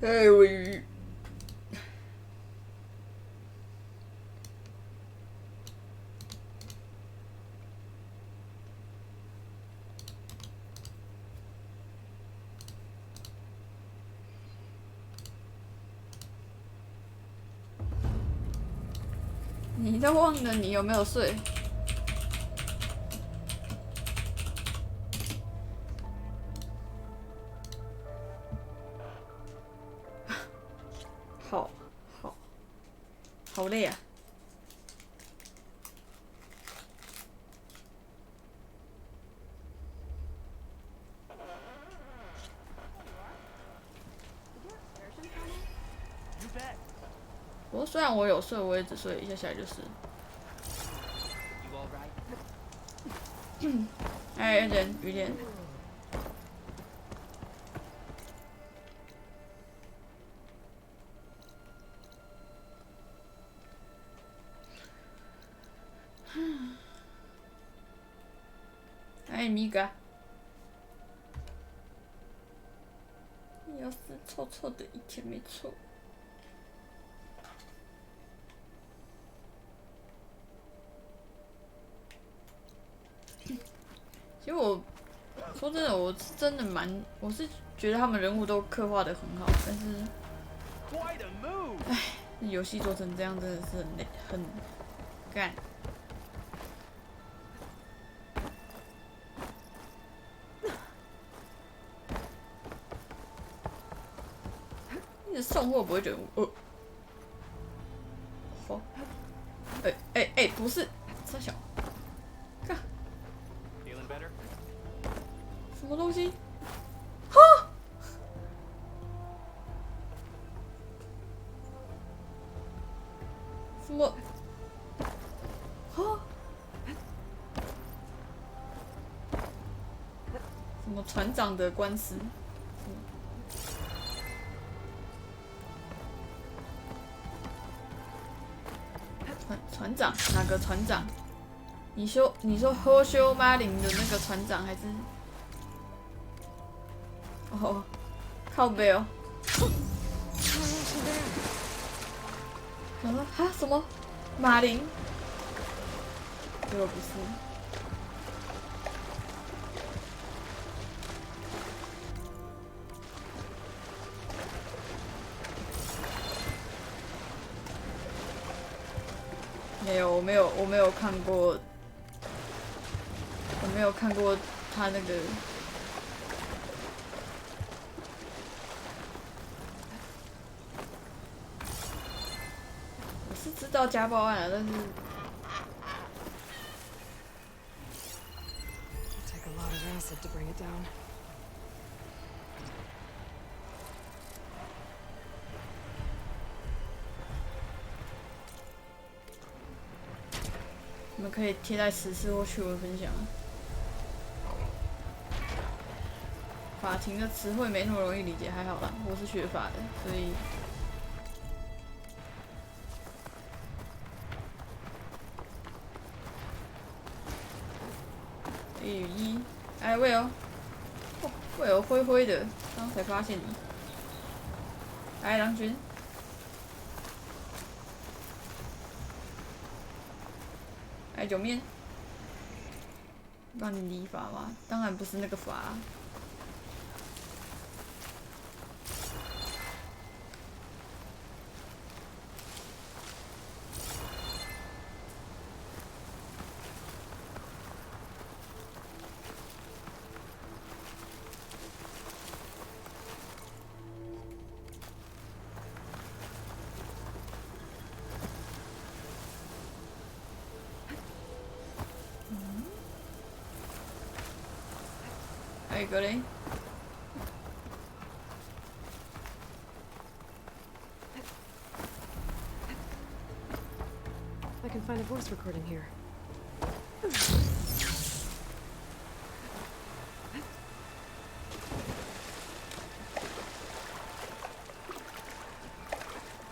哎，尾鱼。你都忘了你有没有睡？好累啊！不过虽然我有睡，我也只睡了一下下就是。哎，雨莲。哎，米嘎。又是臭臭的一天，没错。其实我说真的，我是真的我是觉得他们人物都刻画的很好，但是，唉，游戏做成这样真的是很累，很干。一直送货不会觉得好，不是，这小，看，什么东西？哈！什么？哈？什么船长的官司？船长哪个船长？你说喝修马林的那个船长还是？哦，靠背哦。想说哈什么？马林？结果不是。没有，我没有看过，我没有看过他那个。我是知道家暴案啊，但是。你们可以贴在时事或趣闻分享。法庭的词汇没那么容易理解，还好啦，我是学法的，所以。哎，喂哦，喂哦，灰灰的，刚才发现你。哎，郎君。哎，九面。帮你理发吗？当然不是那个法。还有一个嘞。I can find a voice recording here.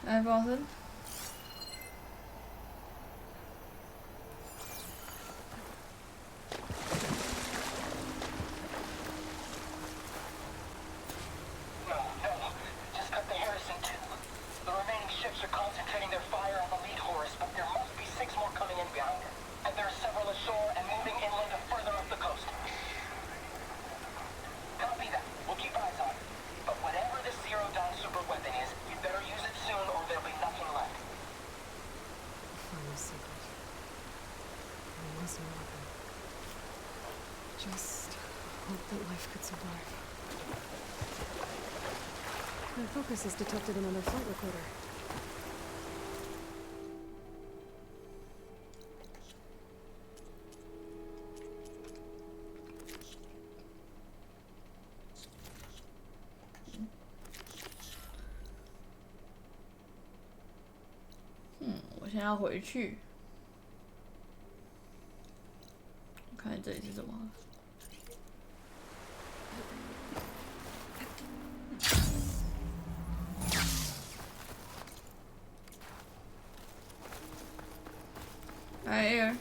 来，放生。My focus has detected another flight recorder.嗯，我现在要回去，看这里是什么。Air。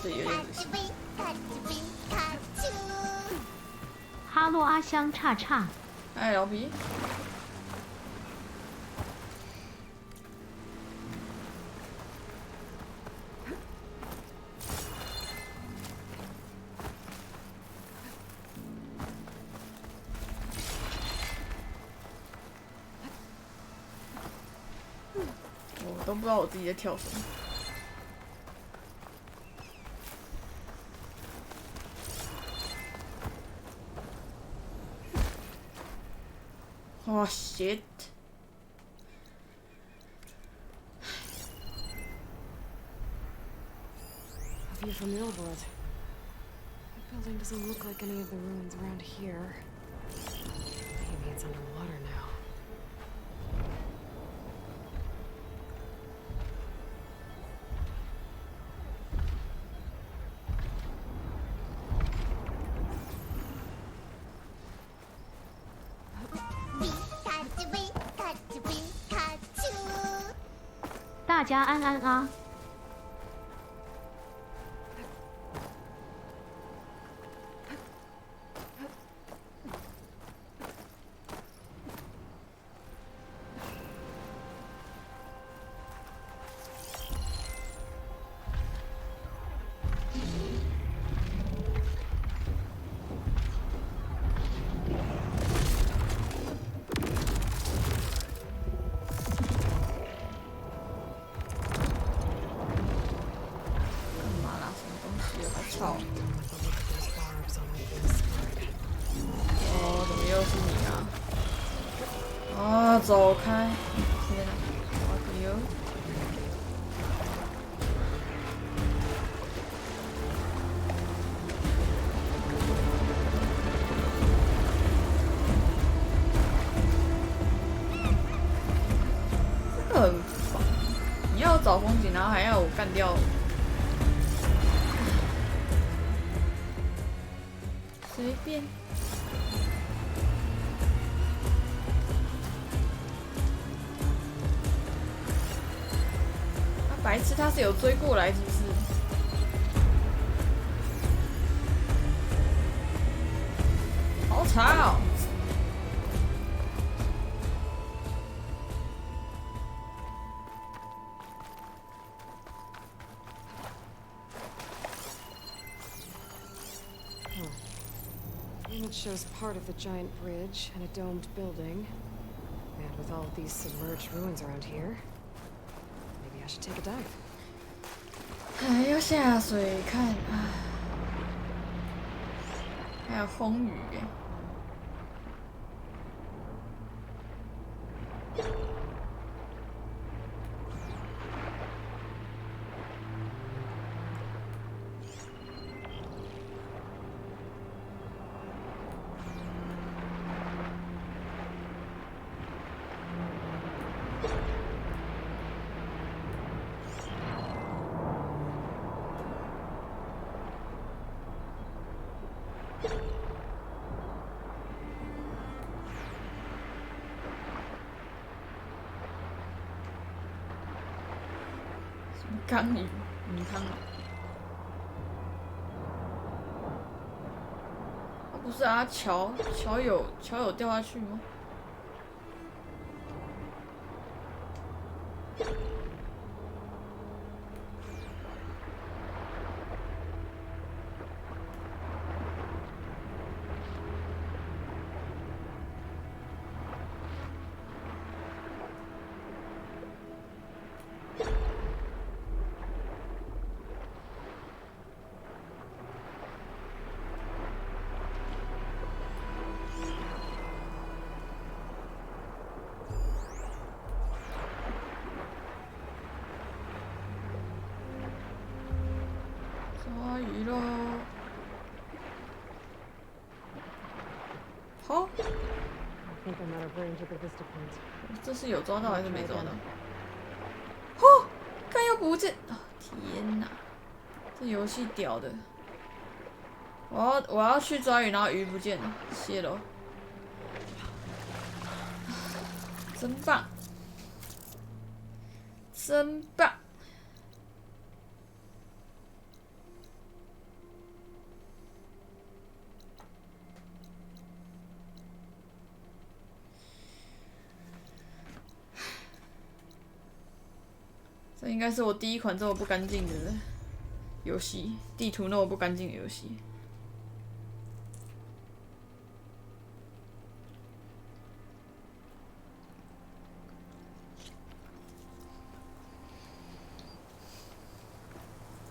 这有点恶心。哈喽，阿香叉叉。哎，老皮。我都不知道我自己在跳什么。Oh shit. A view from the old world. The building doesn't look like any of the ruins around here. Maybe it's underwater now. Pikachu, Pikachu, Pikachu. 大家安安啊！操！哦，怎么又是你啊？啊，走开！天哪，我可有。这个很烦，你要找风景，然后还要我干掉。随便。啊，白痴，他是有追过来是不是？好吵哦！It shows part of the giant bridge and a domed building. And with all of these submerged ruins around here, maybe I should take a dive. 还要下水看啊，还有风雨耶。刚鱼汤啊？不是啊，桥有掉下去吗？抓鱼喽！好， I think I'm out of range at the vista point. 这是有抓到还是没抓到？哦，看又不见！哦，天哪，这游戏屌的！我要去抓鱼，然后鱼不见了，谢喽！真棒，真棒！这应该是我第一款这么不干净的游戏，地图那么不干净的游戏。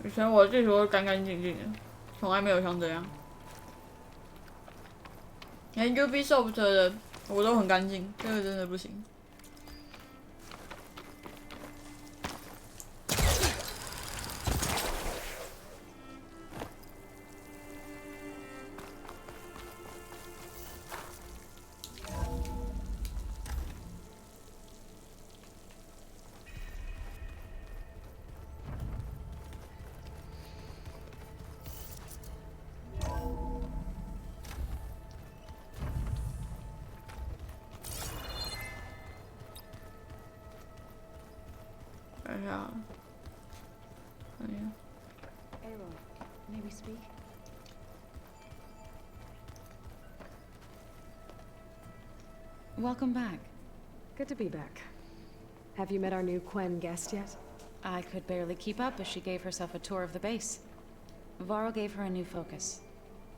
以前我的地图都干干净净的，从来没有像这样。连 Ubisoft 的我都很干净，这个真的不行。看一下，哎呀， Aaron, may we speak? Welcome back. Good to be back. Have you met our new Quen guest yet? I could barely keep up as she gave herself a tour of the base. Varl gave her a new focus.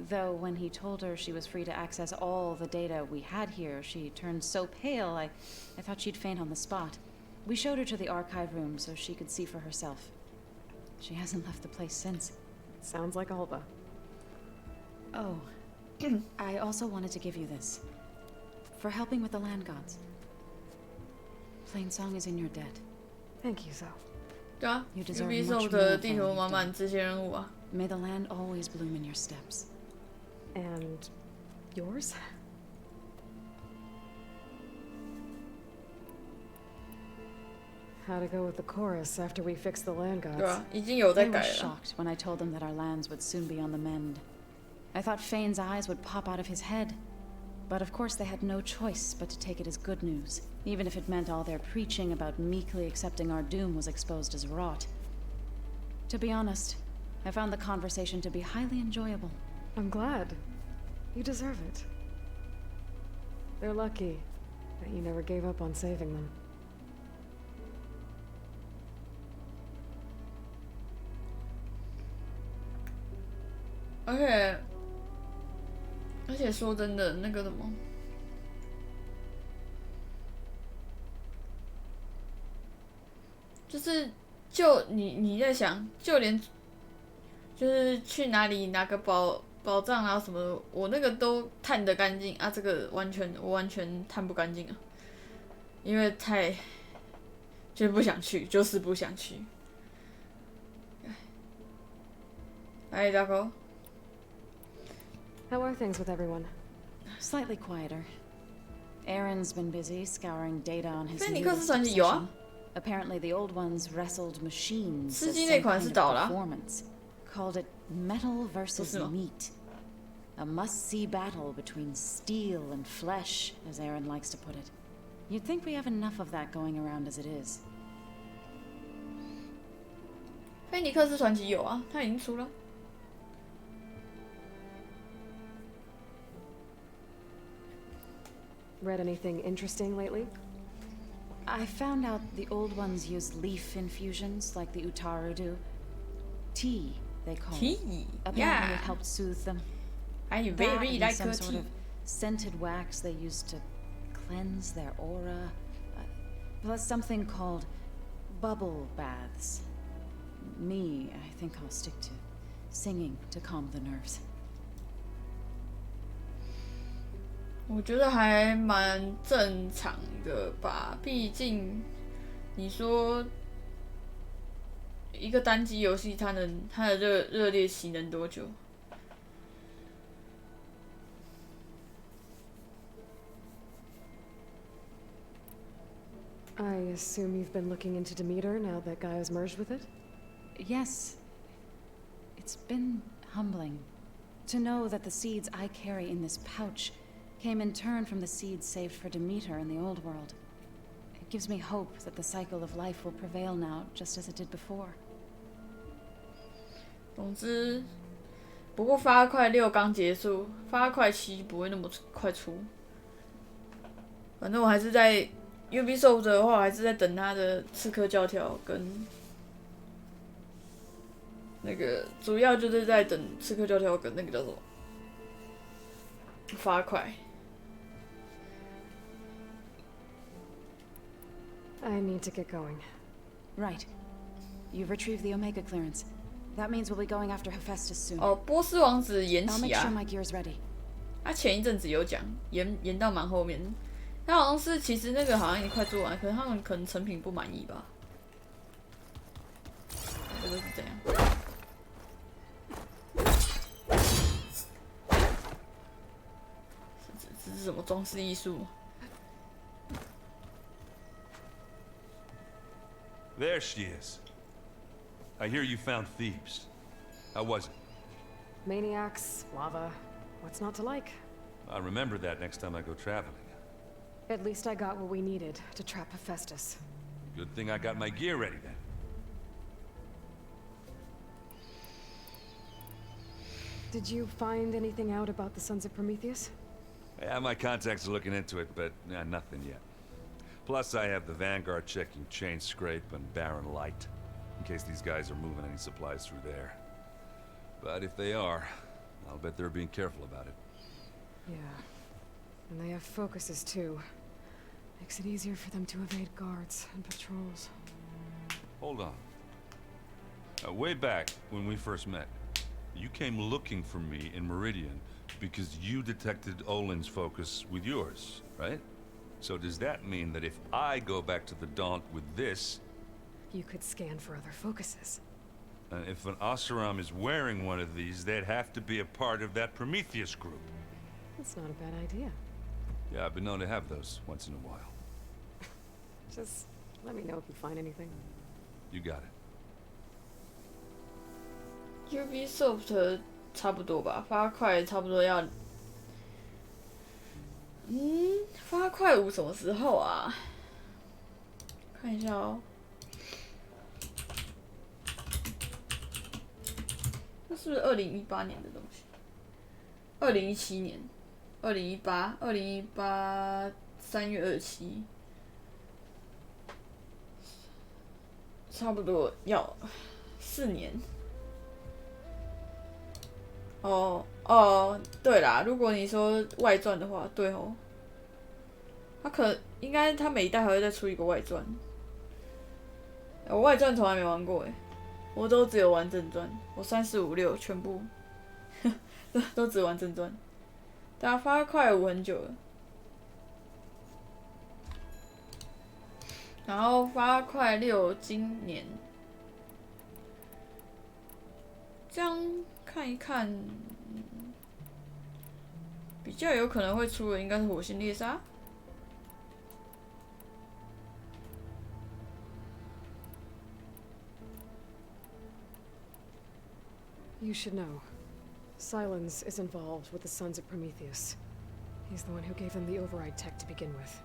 Though when he told her she was free to access all the data we had here, she turned so pale I thought she'd faint on the spot. We showed her to the archive room so she could see for herself. She hasn't left the place since. Sounds like Alba. Oh, I also wanted to give you this. For helping with the land gods. Plainsong is in your debt. Thank you, Zoe. 对啊 You deserve much ，Ubisoft more 的 than 地图 you've 满 done. 满支线任务啊。 May the land always bloom in your steps. And yours? How to go with the chorus after we fix the land 对 gods? 啊，已经有在 They were 改了。 shocked when I told them that our lands would soon be on the mend. I thought Fane's eyes would pop out of his head. But of course they had no choice but to take it as good news, even if it meant all their preaching about meekly accepting our doom was exposed as rot. To be honest, I found the conversation to be highly enjoyable. I'm glad. You deserve it. They're lucky that you never gave up on saving them. 而且说真的，那个什么，就你在想，就连就是去哪里拿个宝藏啊什么的，我那个都探得干净啊，这个我完全探不干净啊，因为就是不想去，就是不想去。哎，大哥。 How are things with everyone? Slightly quieter. Aaron's been busy scouring data on his 菲尼 newest 克斯传奇有啊， obsession. Apparently the old ones wrestled machines 吃 as 鸡那 some 款 kind 是 of 倒了啊， performance. Called it metal 不 versus 是吗？ meat. A must-see battle between steel and flesh, as Aaron likes to put it. You'd think we have enough of that going around as it is. 菲尼克斯传奇有啊，它已经出了。 Read anything interesting lately? I found out the old ones use leaf infusions like the Utaru do. Tea, they call it. Tea, Apparently yeah. it helped soothe them. I That very and like some her sort tea. of scented wax they used to cleanse their aura. Plus something called bubble baths. Me, I think I'll stick to singing to calm the nerves. 我觉得还蛮正常的吧，毕竟你说一个单机游戏，它的热烈期能多久？ I assume you've been looking into Demeter now that Gaia's merged with it? Yes. It's been humbling to know that the seeds I carry in this pouch came in turn from the seeds saved for Demeter in the old world. It gives me hope that the cycle of life will prevail now, just as it did before. 总之，不过发块6刚结束，发块7不会那么快出。反正我还是在 Ubisoft 的话，还是在等他的刺客教条跟那个，主要就是在等刺客教条跟那个叫什么发块。 I need to get going. Right. You've retrieved the Omega clearance. That means we'll be going after Hephaestus soon. 哦，波斯王子延 I'll 期 make sure 啊！ my gear's ready. 他前一阵子有讲，延到蛮后面。他好像是其实那个好像已经快做完，可是他们可能成品不满意吧？这个是怎样？这是什么装饰艺术？ There she is. I hear you found Thebes. How was it? Maniacs, lava. What's not to like? I'll remember that next time I go traveling. At least I got what we needed to trap Hephaestus. Good thing I got my gear ready then. Did you find anything out about the Sons of Prometheus? Yeah, my contacts are looking into it, but nothing yet. Plus, I have the Vanguard checking Chain Scrape and Barren Light, in case these guys are moving any supplies through there. But if they are, I'll bet they're being careful about it. Yeah. And they have focuses too. Makes it easier for them to evade guards and patrols. Hold on. Way back, when we first met, you came looking for me in Meridian because you detected Olin's focus with yours, right? So does that mean that if I go back to the Daunt with this... You could scan for other focuses. And if an Oseram is wearing one of these, they'd have to be a part of that Prometheus group. That's not a bad idea. Yeah, I've been known to have those once in a while. Just let me know if you find anything. You got it. Ubisoft 差不多吧，发块差不多要，发块5什么时候啊？看一下哦，那是不是2018年的东西？2017年，2018 3月27，差不多要4年。 对啦，如果你说外传的话，对哦，应该他每一代还会再出一个外传。我外传从来没玩过诶，我都只有玩正传，我3、4、5、6全部都只玩正传。但发快5很久了，然后发快6今年，这样。 看一看，比较有可能会出的应该是火星猎杀。You should know. Silence is involved with the Sons of Prometheus. He's the one who gave them the override tech to begin with.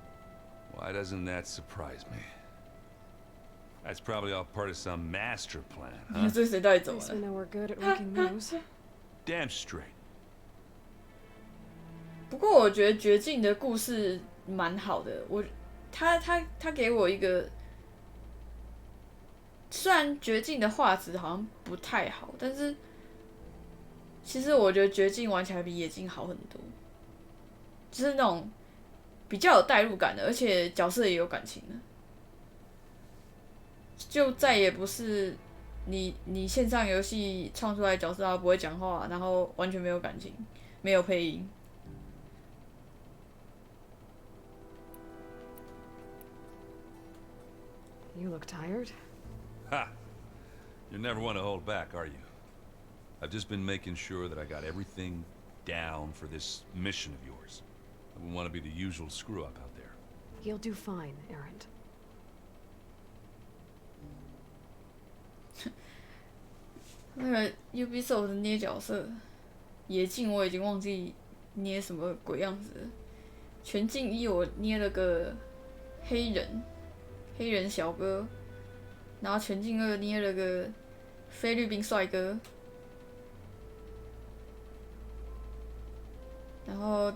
Why doesn't that surprise me? That's probably all part of some master plan, huh? 这谁带 At 走 least we 了？ know we're good at making moves. Damn straight. 不过我觉得绝境的故事蛮好的，他给我一个，虽然绝境的画质好像不太好，但是其实我觉得绝境玩起来比野境好很多，就是那种比较有代入感的，而且角色也有感情的，就再也不是你线上游戏创出来的角色他不会讲话，然后完全没有感情，没有配音。You look tired. Ha! You never want to hold back, are you? I've just been making sure that I got everything down for this mission of yours. I wouldn't want to be the usual screw-up out there. You'll do fine, Errant. 那个 Ubisoft 捏角色，野境我已经忘记捏什么鬼样子了。全境一我捏了个黑人小哥，然后全境二捏了个菲律宾帅哥，然后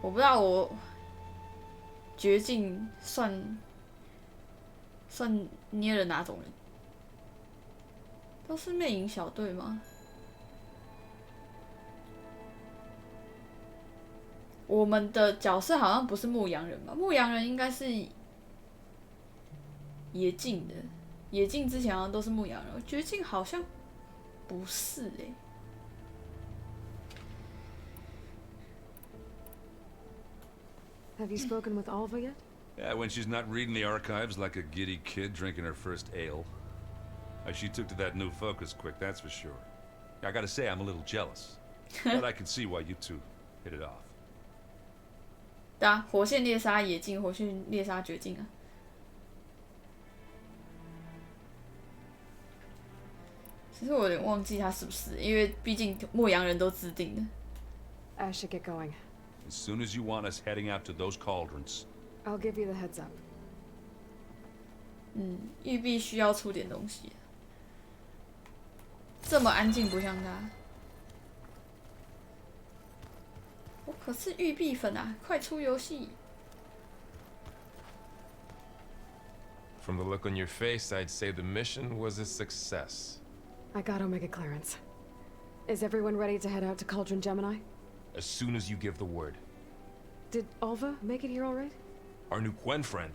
我不知道我绝境算捏了哪种人。都是魅影小队吗？我们的角色好像不是牧羊人吧？牧羊人应该是野境的，野境之前好像都是牧羊人，绝境好像不是欸。Have you spoken with Alva yet? Yeah, when she's not reading the archives like a giddy kid drinking her first ale. She took to that new focus quick, that's for sure. I gotta say, I'm a little jealous. But I can see why you two hit it off. 对啊，火线猎杀野境，火线猎杀绝境啊。其实我有点忘记他是不是，因为毕竟牧羊人都自定的。I should get going. As soon as you want us heading out to those cauldrons. I'll give you the heads up. 玉璧需要出点东西。这么安静不像他。我可是玉璧粉啊！快出游戏！ From the look on your face, I'd say the mission was a success. I got Omega clearance. Is everyone ready to head out to Cauldron Gemini? As soon as you give the word. Did Alva make it here all right? Our new Quen friend.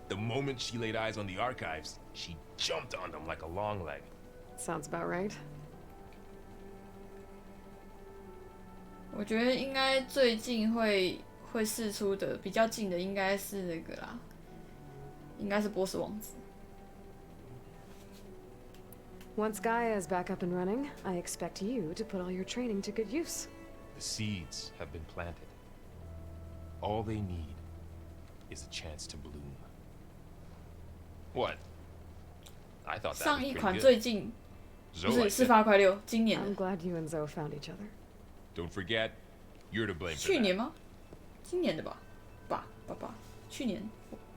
The moment she laid eyes on the archives, she jumped on them like a long leg. Sounds about right. 我觉得应该最近会释出的比较近的应该是那个啦，应该是波斯王子。Once Gaia is back up and running, I expect you to put all your training to good use. The seeds have been planted. All they need is a chance to bloom. What? I thought that was 上一 pretty 款 good. 最近不是事发快六，今年 I'm 的。 glad you and Zoe found each other. Don't forget, you're to blame for 去 that. 年吗？今年的吧？爸，去年。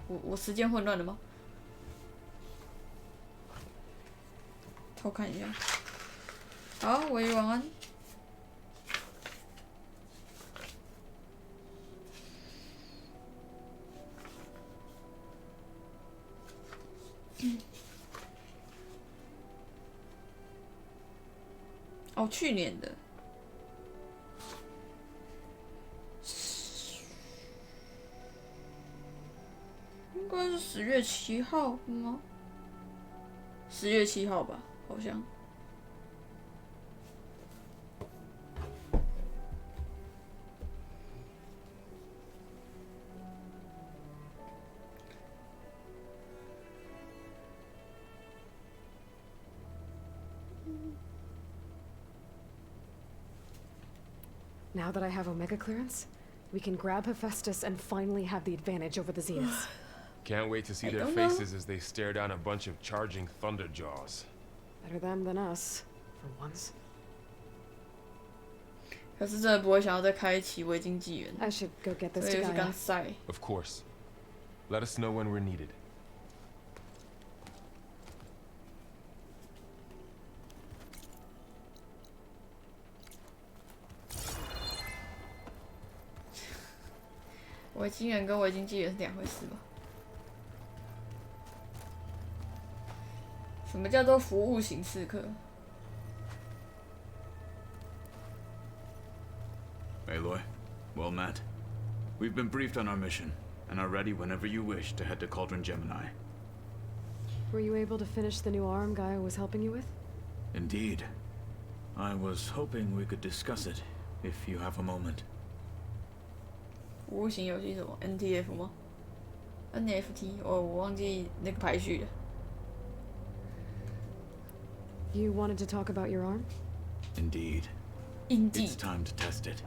我时间混乱了吗？偷看一下。好，喂，晚安。哦，去年的。应该是10月7号吗？10月7号吧，好像。Now that I have Omega clearance, we can grab Hephaestus and finally have the advantage over the Zeniths. Can't wait to see their faces as they stare down a bunch of charging thunder jaws. Better them than us, for once. 可是真的不会想要再开启维京纪元， I should go get 这 this 个 to 游戏 Gaia. 刚塞。 Of course. Let us know when we're needed. 我维京人跟维京纪元是两回事吧？什么叫做服务型刺客？ Aloy, well met. We've been briefed on our mission, and are ready whenever you wish to head to Cauldron Gemini. Were you able to finish the new arm Gaia was helping you with? Indeed. I was hoping we could discuss it, if you have a moment. 服务型游戏是什么 ？NTF 吗 ？NFT 哦，我忘记那个排序了。 You wanted to talk about your arm? Indeed. Indeed. It's time to test it.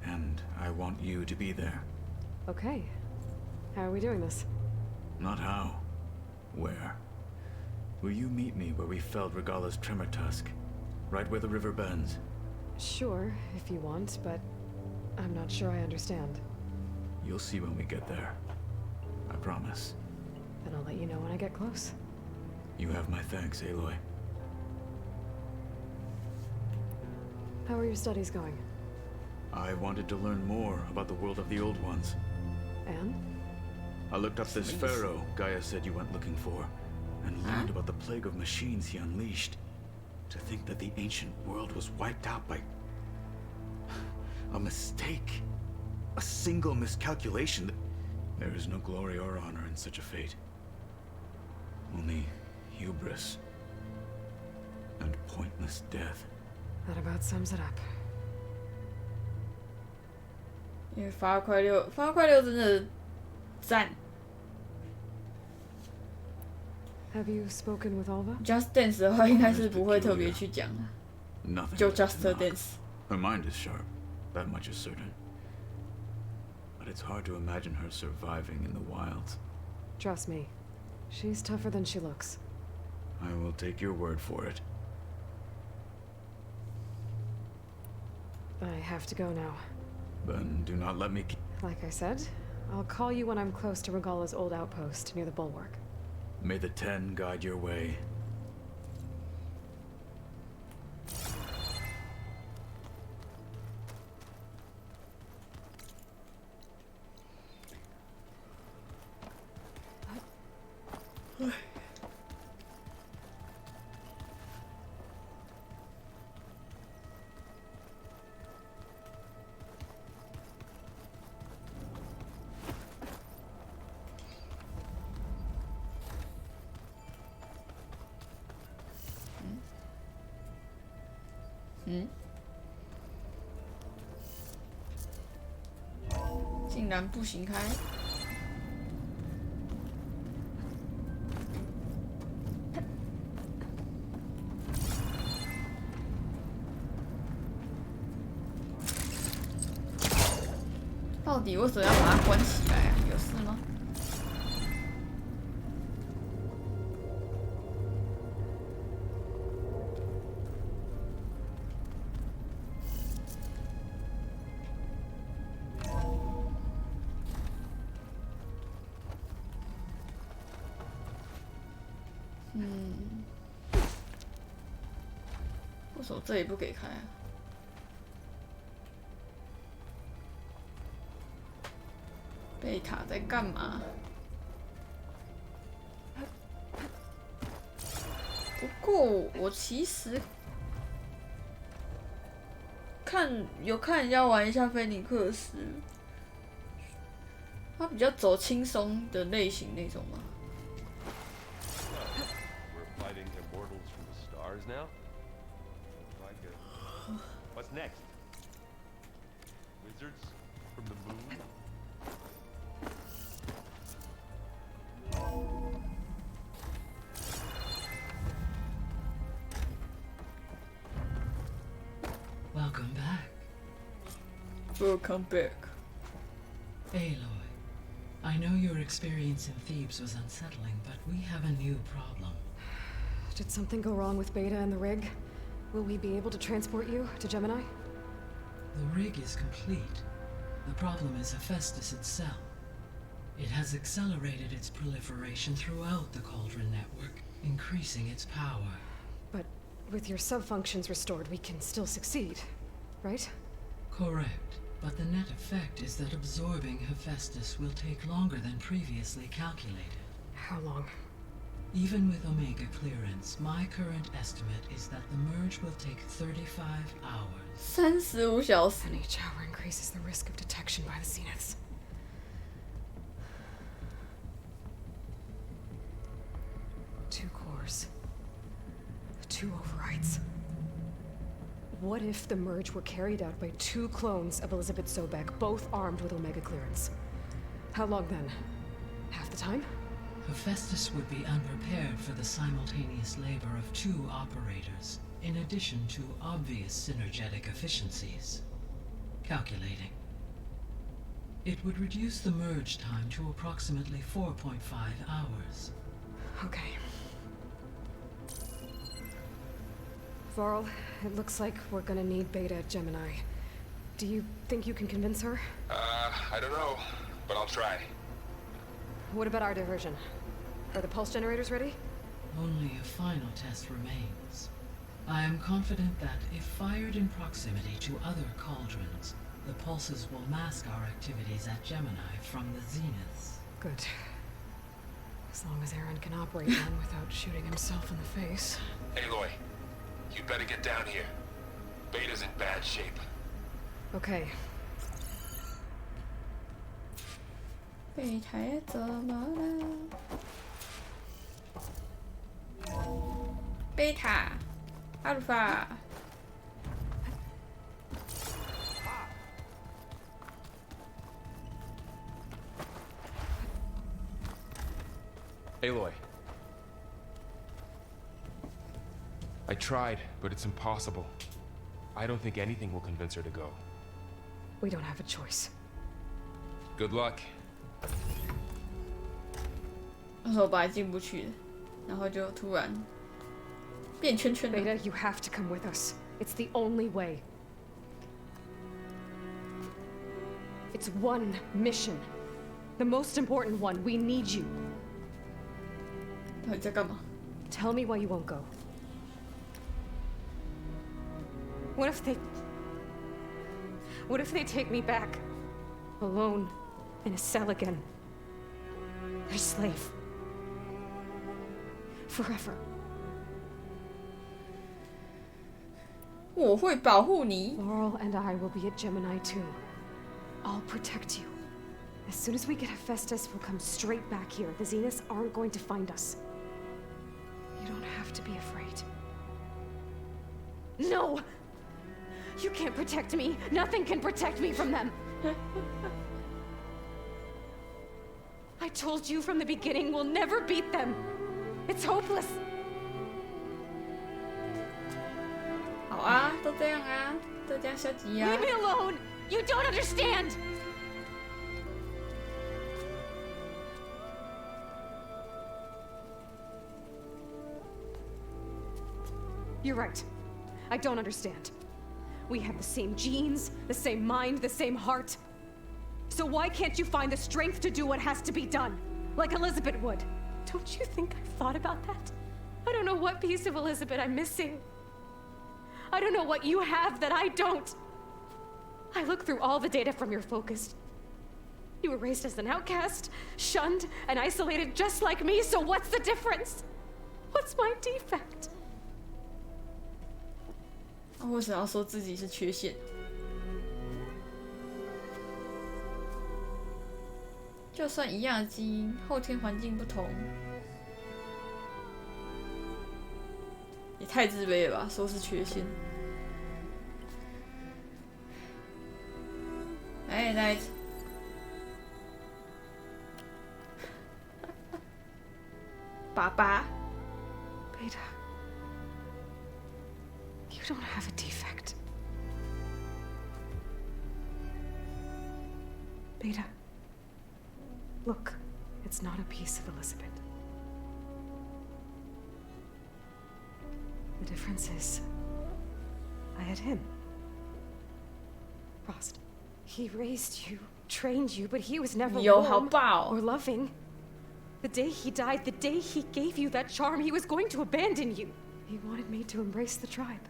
And I want you to be there. Okay. How are we doing this? Not how. Where? Will you meet me where we felled Regala's tremor tusk? Right where the river bends? Sure, if you want, but I'm not sure I understand. You'll see when we get there. I promise. Then I'll let you know when I get close. You have my thanks, Aloy. How are your studies going? I wanted to learn more about the world of the Old Ones. And? I looked up this pharaoh Gaia said you went looking for, and learned about the plague of machines he unleashed. To think that the ancient world was wiped out by a mistake. A single miscalculation. There is no glory or honor in such a fate. Only hubris and pointless death. That about sums it up. 因为发块六真的赞。 Have you spoken with Alva? Just Dance 的话，应该是不会特别去讲的， Nothing 就 but Just to knock. Dance。 Her mind is sharp, that much is certain. But it's hard to imagine her surviving in the wilds. Trust me. She's tougher than she looks. I will take your word for it. I have to go now. Then do not let me Like I said, I'll call you when I'm close to Regala's old outpost near the bulwark. May the Ten guide your way.嗯，竟然不行开。到底为什么要把它关起来啊？有事吗？ 为什么这里不给开啊？贝塔在干嘛？不过我其实有看人家玩一下菲尼克斯，他比较走轻松的类型那种吗？ We're fighting immortals from the stars now? What's next? Wizards from the moon? Welcome back. Welcome back. Aloy, I know your experience in Thebes was unsettling, but we have a new problem. Did something go wrong with Beta and the rig? Will we be able to transport you to Gemini? The rig is complete. The problem is Hephaestus itself. It has accelerated its proliferation throughout the Cauldron network, increasing its power. But with your sub-functions restored, we can still succeed, right? Correct. but the net effect is that absorbing Hephaestus will take longer than previously calculated. How long? Even with Omega clearance, my current estimate is that the merge will take 35 hours. 35小时。 And each hour increases the risk of detection by the Zeniths. Two cores. Two overrides. What if the merge were carried out by two clones of Elizabeth Sobek, both armed with Omega clearance? How long then? Half the time? Hephaestus would be unprepared for the simultaneous labor of two operators, in addition to obvious synergetic efficiencies. Calculating. It would reduce the merge time to approximately 4.5 hours. Okay. Varl, it looks like we're gonna need Beta at Gemini. Do you think you can convince her? I don't know, but I'll try. What about our diversion? Are the pulse generators ready? Only a final test remains. I am confident that if fired in proximity to other cauldrons, the pulses will mask our activities at Gemini from the Zeniths. Good. As long as Aaron can operate one without shooting himself in the face. Aloy, you better get down here. Beta's in bad shape. Okay. 备胎怎么了？贝塔、阿鲁法。 Aloy. I tried, but it's impossible. I don't think anything will convince her to go. We don't have a choice. Good luck. 那时候本来进不去的，然后就突然变圈圈了。 Beta, you have to come with us. It's the only way. It's one mission. The most important one. We need you. 到底在干嘛？ Tell me why you won't go. What if they take me back? Alone, in a cell again. A slave. Forever. 我会保护你。 Laurel and I will be at Gemini too. I'll protect you. As soon as we get Hephaestus, we'll come straight back here. The Zeniths aren't going to find us. You don't have to be afraid. No! You can't protect me. Nothing can protect me from them. I told you from the beginning we'll never beat them. It's hopeless. 好啊，都这样啊，都这样消极啊。 Leave me alone! You don't understand! You're right. I don't understand. We have the same genes, the same mind, the same heart. So why can't you find the strength to do what has to be done? Like Elizabeth would. Don't you think I've thought about that? I don't know what piece of Elizabeth I'm missing. I don't know what you have that I don't. I looked through all the data from your focus. You were raised as an outcast, shunned, and isolated just like me, so what's the difference? What's my defect? 为什么要说自己是缺陷？就算一样的基因，后天环境不同，也太自卑了吧？说是缺陷。哎，来，爸爸。 Beta. You don't have a defect. Beta. Look, it's not a piece of Elizabeth. The difference is, I had him. Frost. He raised you, trained you, but he was never warm or loving. The day he died, the day he gave you that charm, he was going to abandon you. He wanted me to embrace the tribe.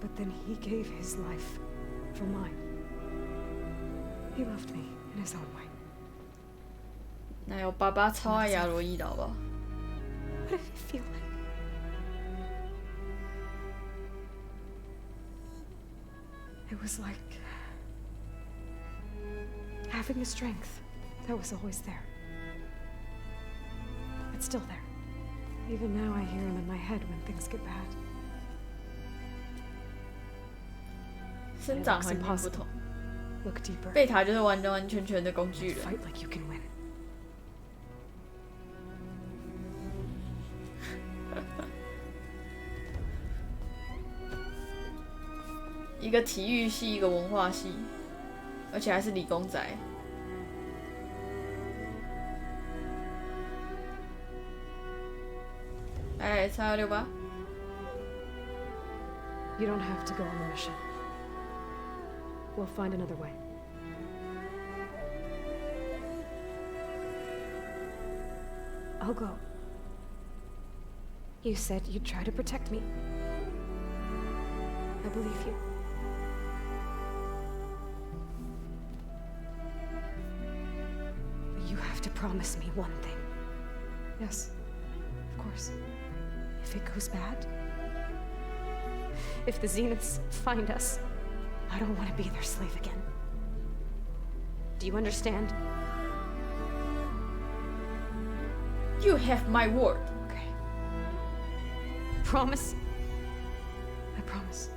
But then he gave his life for mine. He loved me in his own way. 那有爸爸超爱亚罗伊的好不好？ What did it feel like? It was like having the strength that was always there. It's still there. Even now I hear him in my head when things get bad. 生长环境不同， Look deeper. 贝塔就是完完全全的工具人。 Fight like you can win. 一个体育系，一个文化系，而且还是理工仔。哎，326吧。 You don't have to go on the mission. We'll find another way. I'll go. You said you'd try to protect me. I believe you. But you have to promise me one thing. Yes, of course. If it goes bad, if the Zeniths find us, I don't want to be their slave again. Do you understand? You have my word. Okay. Promise? I promise.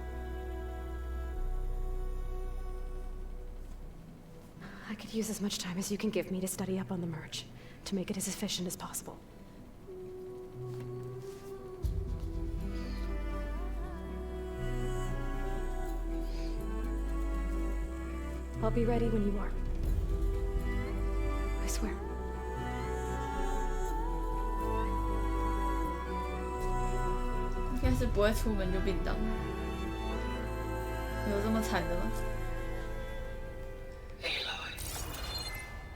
I could use as much time as you can give me to study up on the merge, to make it as efficient as possible. I'll be ready when you are. I swear. 应该是不会出门就便当。有这么惨的吗？ Aloy,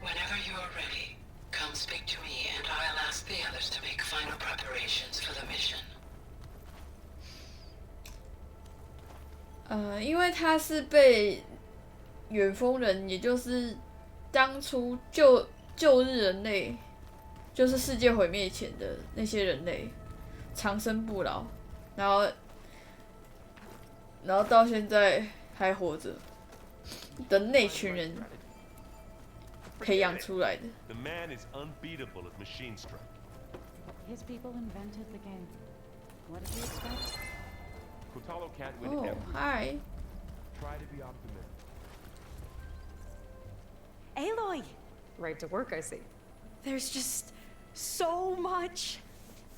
whenever you are ready, come speak to me and I'll ask the others to make final preparations for the mission. 因为他是被远峰人，也就是当初旧日人类，就是世界毁灭前的那些人类，长生不老，然后到现在还活着的那群人培养出来的。 The man is unbeatable at machine strike. His people invented the game. What did you expect? Kutalo can't win Oh, everything. hi. Try to be optimistic. Aloy! Right to work, I see. There's just so much.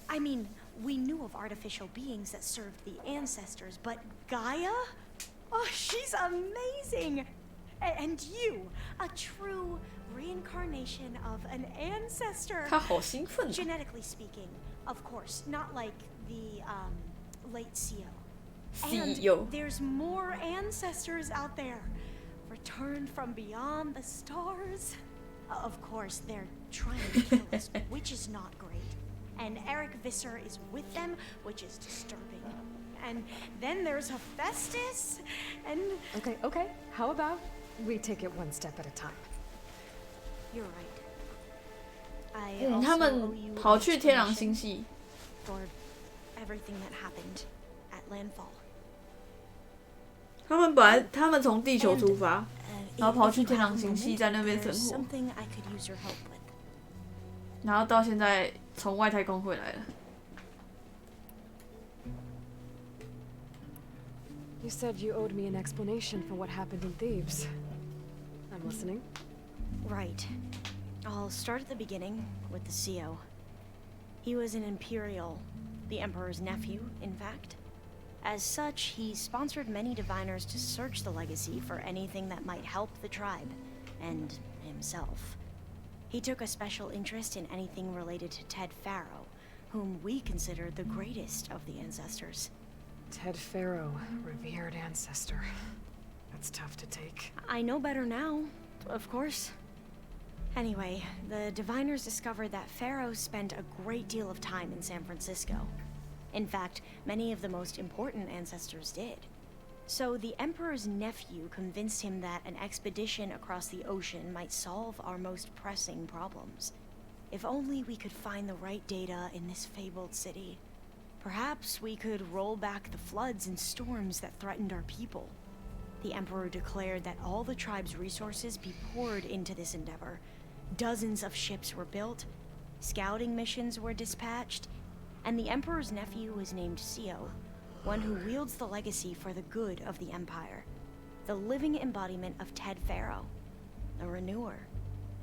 I mean, we knew of artificial beings that served the ancestors, but Gaia? Oh, she's amazing! And you, a true reincarnation of an ancestor. 他好兴奋啊。 Genetically speaking, of course, not like the late CEO. CEO. And there's more ancestors out there, returned from beyond the stars. Of course, they're trying to kill us, which is not great. And Eric Visser is with them, which is disturbing. And then there's Hephaestus, and... Okay. How about we take it one step at a time? You're right. I 他 also 们 owe you 跑 an 去天狼 explanation 星系， for everything that happened at landfall. 他们从地球出发， 然后跑 If 去 you 天 have 狼 a 星系， moment, 在那边生 there's 活， something I could use your help with. 然后到现在从外太空回来了。 You said you owed me an explanation for what happened in Thebes. I'm listening. Right. I'll start at the beginning with the CO. He was an Imperial, the Emperor's nephew, in fact. As such, he sponsored many diviners to search the legacy for anything that might help the tribe, and himself. He took a special interest in anything related to Ted Farrow, whom we consider the greatest of the ancestors. Ted Farrow, revered ancestor. That's tough to take. I know better now, of course. Anyway, the diviners discovered that Pharaoh spent a great deal of time in San Francisco. In fact, many of the most important ancestors did. So the Emperor's nephew convinced him that an expedition across the ocean might solve our most pressing problems. If only we could find the right data in this fabled city. Perhaps we could roll back the floods and storms that threatened our people. The Emperor declared that all the tribe's resources be poured into this endeavor. Dozens of ships were built, scouting missions were dispatched, and the Emperor's nephew was named Sio, one who wields the legacy for the good of the Empire. The living embodiment of Ted Faro, a renewer.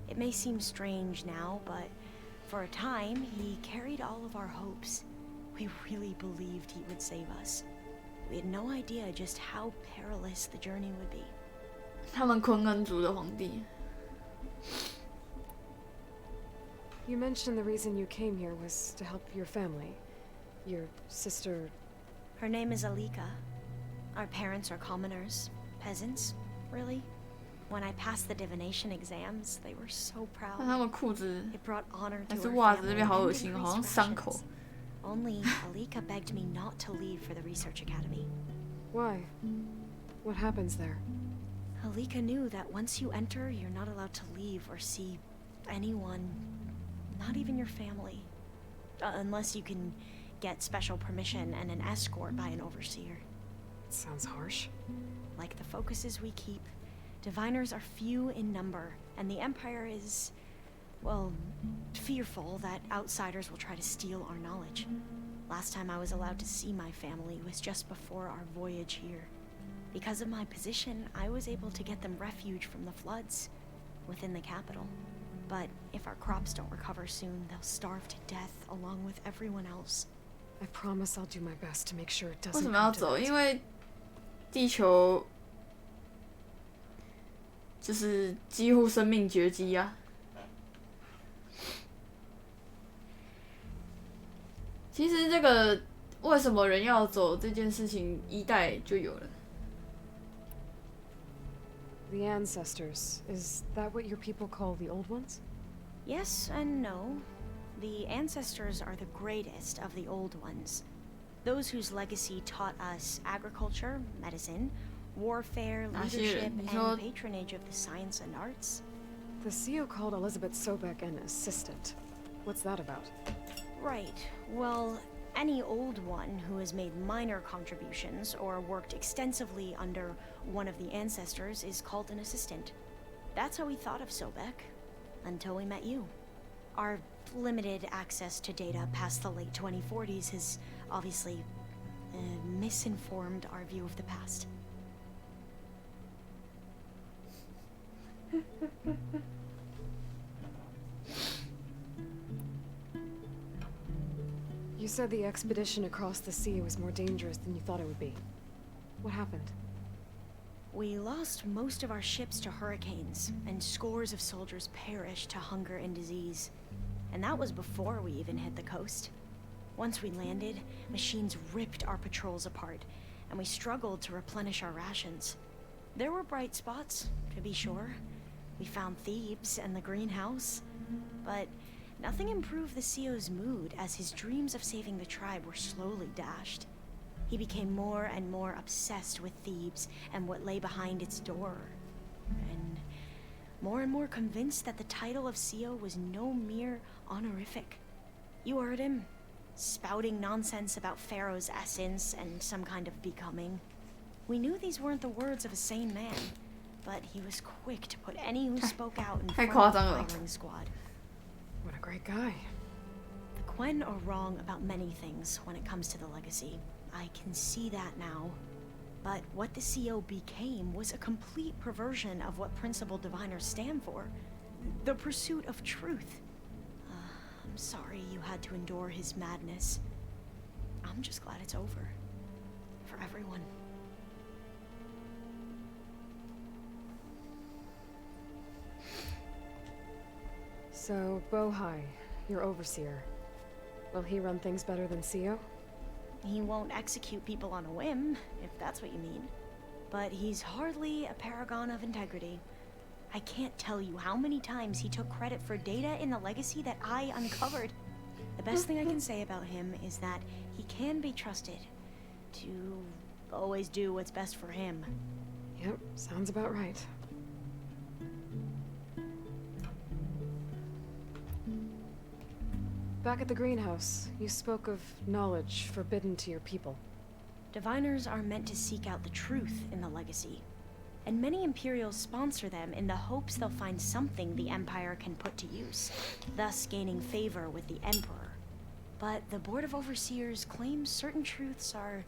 It may seem strange now, but for a time, he carried all of our hopes. We really believed he would save us. We had no idea just how perilous the journey would be. 他们昆恩族的皇帝。 You mentioned the reason you came here was to help your family. Your sister... Her name is Alika. Our parents are commoners. Peasants, really. When I passed the divination exams, they were so proud. 他们裤子 It brought honor 还 to 是 our 袜子 family 这边好恶 and 心哦，好像 increased 伤口。 rations. Only Alika begged me not to leave for the research academy. Why? What happens there? Alika knew that once you enter, you're not allowed to leave or see anyone, not even your family. Unless you can get special permission and an escort by an overseer. It sounds harsh. Like the focuses we keep, diviners are few in number, and the Empire is, well, fearful that outsiders will try to steal our knowledge. Last time I was allowed to see my family was just before our voyage here. Because of my position, I was able to get them refuge from the floods within the capital. But if our crops don't recover soon, they'll starve to death along with everyone else. I promise I'll do my best to make sure it 为 doesn't 什么要 come to 走？ that. 因为地球就是几乎生命绝迹啊。其实这个为什么人要走这件事情，一代就有了。 The ancestors, is that what your people call the old ones? Yes and no. The ancestors are the greatest of the old ones. Those whose legacy taught us agriculture, medicine, warfare, leadership, and patronage of the science and arts. The CEO called Elizabeth Sobek an assistant. What's that about? Right. Well, any old one who has made minor contributions or worked extensively under one of the ancestors is called an assistant. That's how we thought of Sobek, until we met you. Our limited access to data past the late 2040s has obviously misinformed our view of the past. You said the expedition across the sea was more dangerous than you thought it would be. What happened? We lost most of our ships to hurricanes, and scores of soldiers perished to hunger and disease. And that was before we even hit the coast. Once we landed, machines ripped our patrols apart, and we struggled to replenish our rations. There were bright spots, to be sure. We found Thebes and the greenhouse, but nothing improved the CEO's mood as his dreams of saving the tribe were slowly dashed. He became more and more obsessed with Thebes and what lay behind its door, and more convinced that the title of CEO was no mere honorific. You heard him, spouting nonsense about Pharaoh's essence and some kind of becoming. We knew these weren't the words of a sane man, but he was quick to put any who spoke out in front of the firing squad. What a great guy. The Quen are wrong about many things when it comes to the legacy. I can see that now. But what the CEO became was a complete perversion of what principal diviners stand for. The pursuit of truth. I'm sorry you had to endure his madness. I'm just glad it's over. For everyone. So, Bohai, your overseer. Will he run things better than CEO? He won't execute people on a whim, if that's what you mean. But he's hardly a paragon of integrity. I can't tell you how many times he took credit for data in the legacy that I uncovered. The best thing I can say about him is that he can be trusted to always do what's best for him. Yep, sounds about right. Back at the greenhouse, you spoke of knowledge forbidden to your people. Diviners are meant to seek out the truth in the legacy, and many Imperials sponsor them in the hopes they'll find something the Empire can put to use, thus gaining favor with the Emperor. But the Board of Overseers claims certain truths are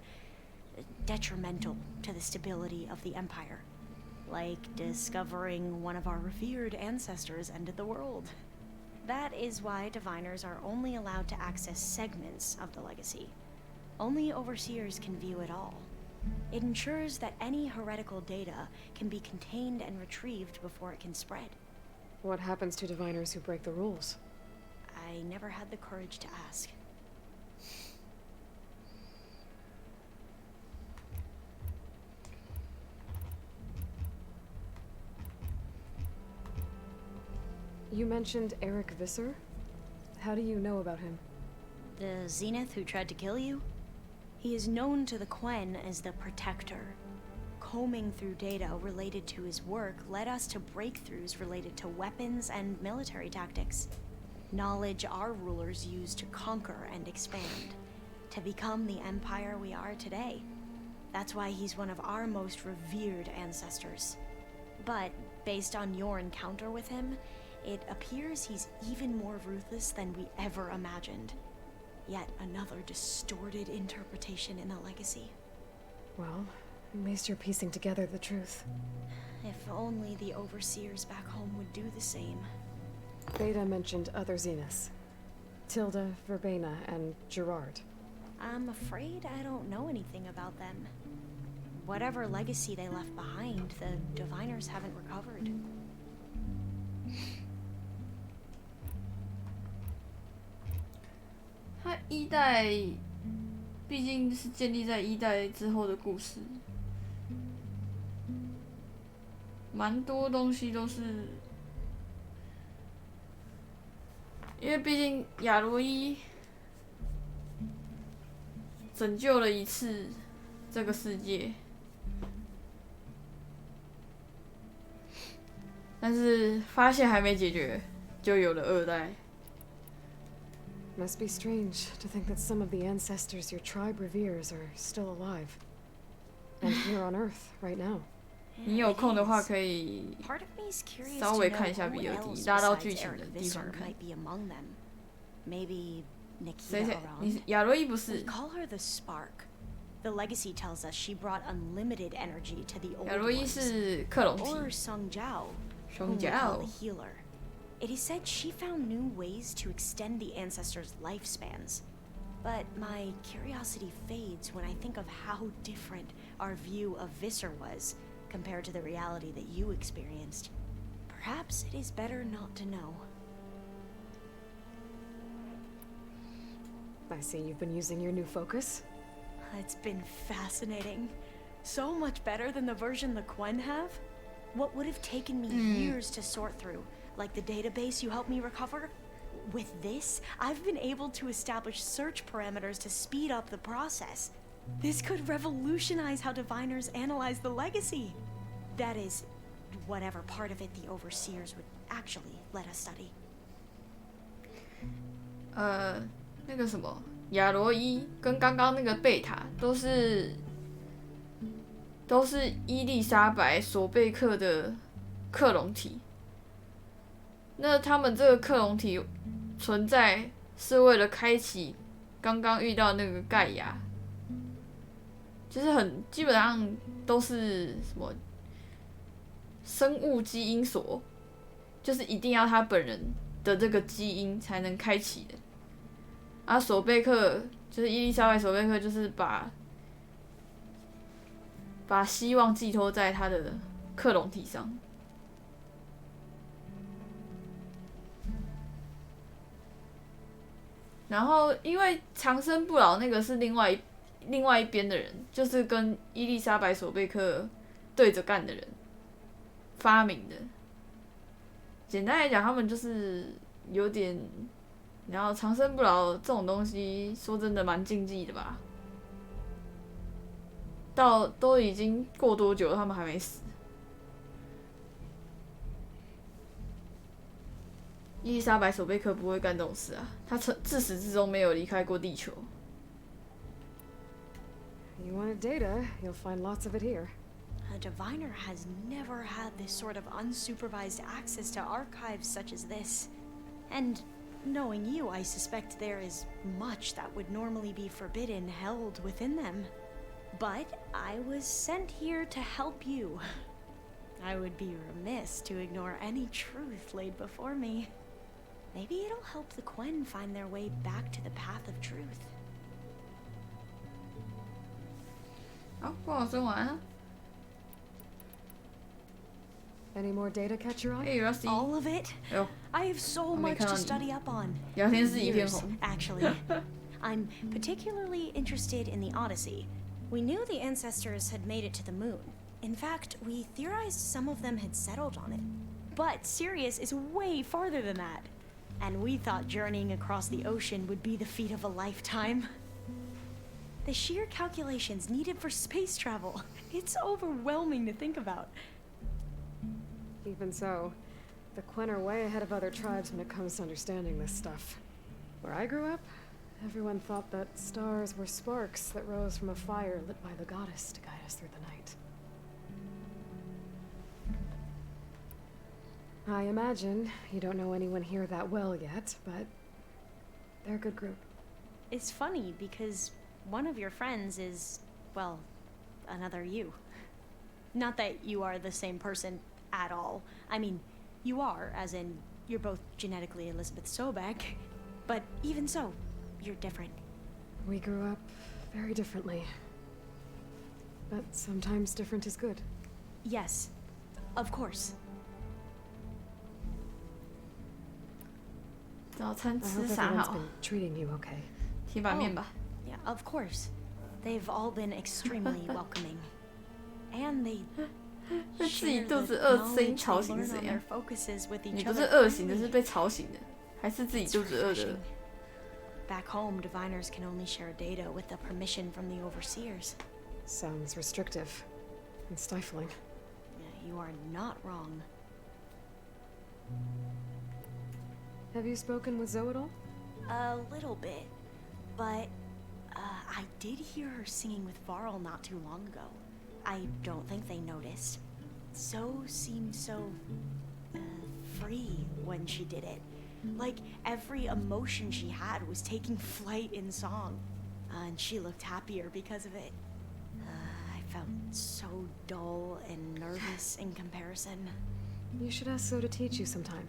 detrimental to the stability of the Empire, like discovering one of our revered ancestors ended the world. That is why Diviners are only allowed to access segments of the legacy. Only Overseers can view it all. It ensures that any heretical data can be contained and retrieved before it can spread. What happens to Diviners who break the rules? I never had the courage to ask. You mentioned Eric Visser? How do you know about him? The Zenith who tried to kill you? He is known to the Quen as the Protector. Combing through data related to his work led us to breakthroughs related to weapons and military tactics. Knowledge our rulers used to conquer and expand, to become the empire we are today. That's why he's one of our most revered ancestors. But based on your encounter with him, it appears he's even more ruthless than we ever imagined. Yet another distorted interpretation in the legacy. Well, at least you're piecing together the truth. If only the Overseers back home would do the same. Beta mentioned other Zeniths. Tilda, Verbena, and Gerard. I'm afraid I don't know anything about them. Whatever legacy they left behind, the Diviners haven't recovered.它一代毕竟是建立在一代之后的故事，蛮多东西都是，因为毕竟亚罗伊拯救了一次这个世界，但是发现还没解决，就有了二代。Must be strange to think that some of the ancestors your tribe reveres are still alive. And here on Earth, right now. 你有空的话可以 Part of me is curious 稍 to 微 know 看一下 who BOD， else 拉到 besides 剧情 Eric 的地 Visser 方看。 might be among them. Maybe 谁 Nikita 谁？ around. 你亚罗伊不 We 是？ call her the Spark. The legacy tells us she brought unlimited energy to the old 亚罗伊 ones. 是克隆体。 Or Sung Jiao, 熊 whom we call 角 the healer. It is said she found new ways to extend the ancestors' lifespans. But my curiosity fades when I think of how different our view of Visser was compared to the reality that you experienced. Perhaps it is better not to know. I see you've been using your new focus. It's been fascinating. So much better than the version the Quen have. What would have taken me years to sort through, like the database you helped me recover? With this, I've been able to establish search parameters to speed up the process. This could revolutionize how Diviners analyze the legacy. That is, whatever part of it the Overseers would actually let us study. 那个什么，亚罗伊跟刚刚那个贝塔都是伊丽莎白·索贝克的克隆体。那他们这个克隆体存在是为了开启刚刚遇到那个盖亚，就是基本上都是什么生物基因锁，就是一定要他本人的这个基因才能开启的。啊，索贝克就是伊丽莎白·索贝克，就是把希望寄托在他的克隆体上。然后，因为长生不老那个是另外一边的人，就是跟伊丽莎白·索贝克对着干的人发明的。简单来讲，他们就是有点，然后长生不老这种东西，说真的蛮禁忌的吧。都已经过多久了，他们还没死？伊丽莎白·索贝克不会干这种事啊，她自始至终没有离开过地球。You wanted data, you'll find lots of it here. A diviner has never had this sort of unsupervised access to archives such as this. And knowing you, I suspect there is much that would normally be forbidden held within them. But I was sent here to help you. I would be remiss to ignore any truth laid before me. Maybe it'll help the Quen find their way back to the path of truth. 好，帮我生完了。Any more data catch your eye? Hey, Rusty. All of it? 哎呦， I have so much to study up on. 聊天室一片 Years, 红。 actually. I'm particularly interested in the Odyssey. We knew the ancestors had made it to the moon. In fact, we theorized some of them had settled on it. But Sirius is way farther than that. And we thought journeying across the ocean would be the feat of a lifetime. The sheer calculations needed for space travel. It's overwhelming to think about. Even so, the Quen are way ahead of other tribes when it comes to understanding this stuff. Where I grew up, everyone thought that stars were sparks that rose from a fire lit by the goddess to guide us through the night. I imagine you don't know anyone here that well yet, but they're a good group. It's funny because one of your friends is, well, another you. Not that you are the same person at all. I mean, you are, as in, you're both genetically Elizabeth Sobek, but even so, you're different. We grew up very differently. But sometimes different is good. Yes, of course. 早餐 I hope 吃啥 everyone's 好？ been treating you okay. 铁板面吧。 Yeah, of course. They've all been extremely welcoming. And they 自己 share 肚 the 子饿，声音 knowledge 吵 they 醒 learn 是 on 怎 their 样？ focuses with 你 each 不是 other. 饿醒的，是 freely. 被吵醒的，还是自己 It's 肚子饿的 refreshing.？ Back home, diviners can only share data with the permission from the overseers. Sounds restrictive and stifling. Yeah, you are not wrong. Have you spoken with Zoe at all? A little bit, but I did hear her singing with Varl not too long ago. I don't think they noticed. Zoe seemed so free when she did it. Like every emotion she had was taking flight in song. And she looked happier because of it. I felt so dull and nervous in comparison. You should ask Zoe to teach you sometime.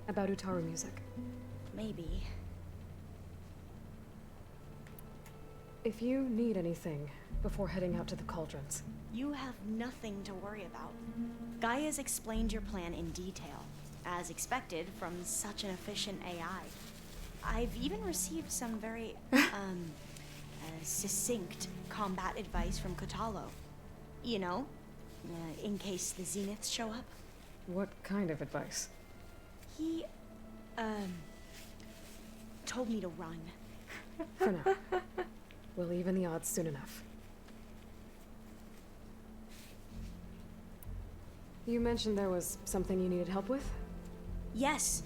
About Utaru music. Maybe. If you need anything before heading out to the cauldrons. You have nothing to worry about. Gaia's explained your plan in detail, as expected from such an efficient AI. I've even received some very, succinct combat advice from Kotalo. You know, in case the Zeniths show up. What kind of advice? He, told me to run. For now. We'll even the odds soon enough. You mentioned there was something you needed help with? Yes.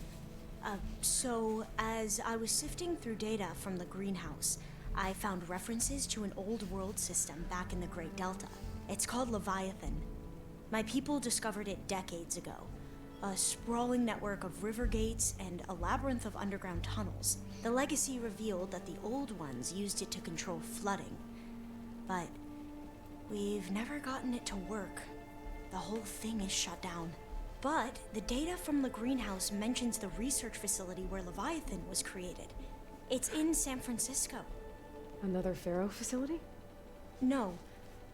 So, as I was sifting through data from the greenhouse, I found references to an old world system back in the Great Delta. It's called Leviathan. My people discovered it decades ago. A sprawling network of river gates and a labyrinth of underground tunnels. The legacy revealed that the old ones used it to control flooding. But we've never gotten it to work. The whole thing is shut down. But the data from the greenhouse mentions the research facility where Leviathan was created. It's in San Francisco. Another Pharaoh facility? No.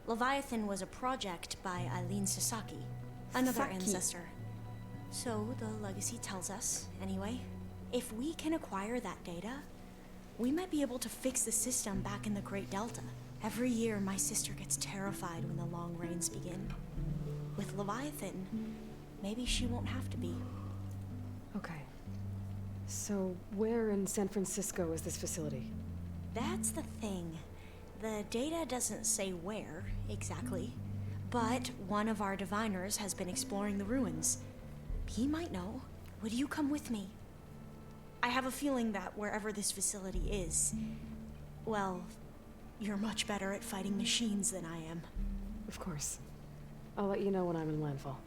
Leviathan was a project by Eileen Sasaki, another Sasaki. ancestor. So the legacy tells us, anyway, if we can acquire that data, we might be able to fix the system back in the Great Delta. Every year, my sister gets terrified when the long rains begin. With Leviathan, maybe she won't have to be. Okay. So, where in San Francisco is this facility? That's the thing. The data doesn't say where exactly, but one of our diviners has been exploring the ruins. He might know. Would you come with me? I have a feeling that wherever this facility is, well, you're much better at fighting machines than I am. Of course. I'll let you know when I'm in landfall.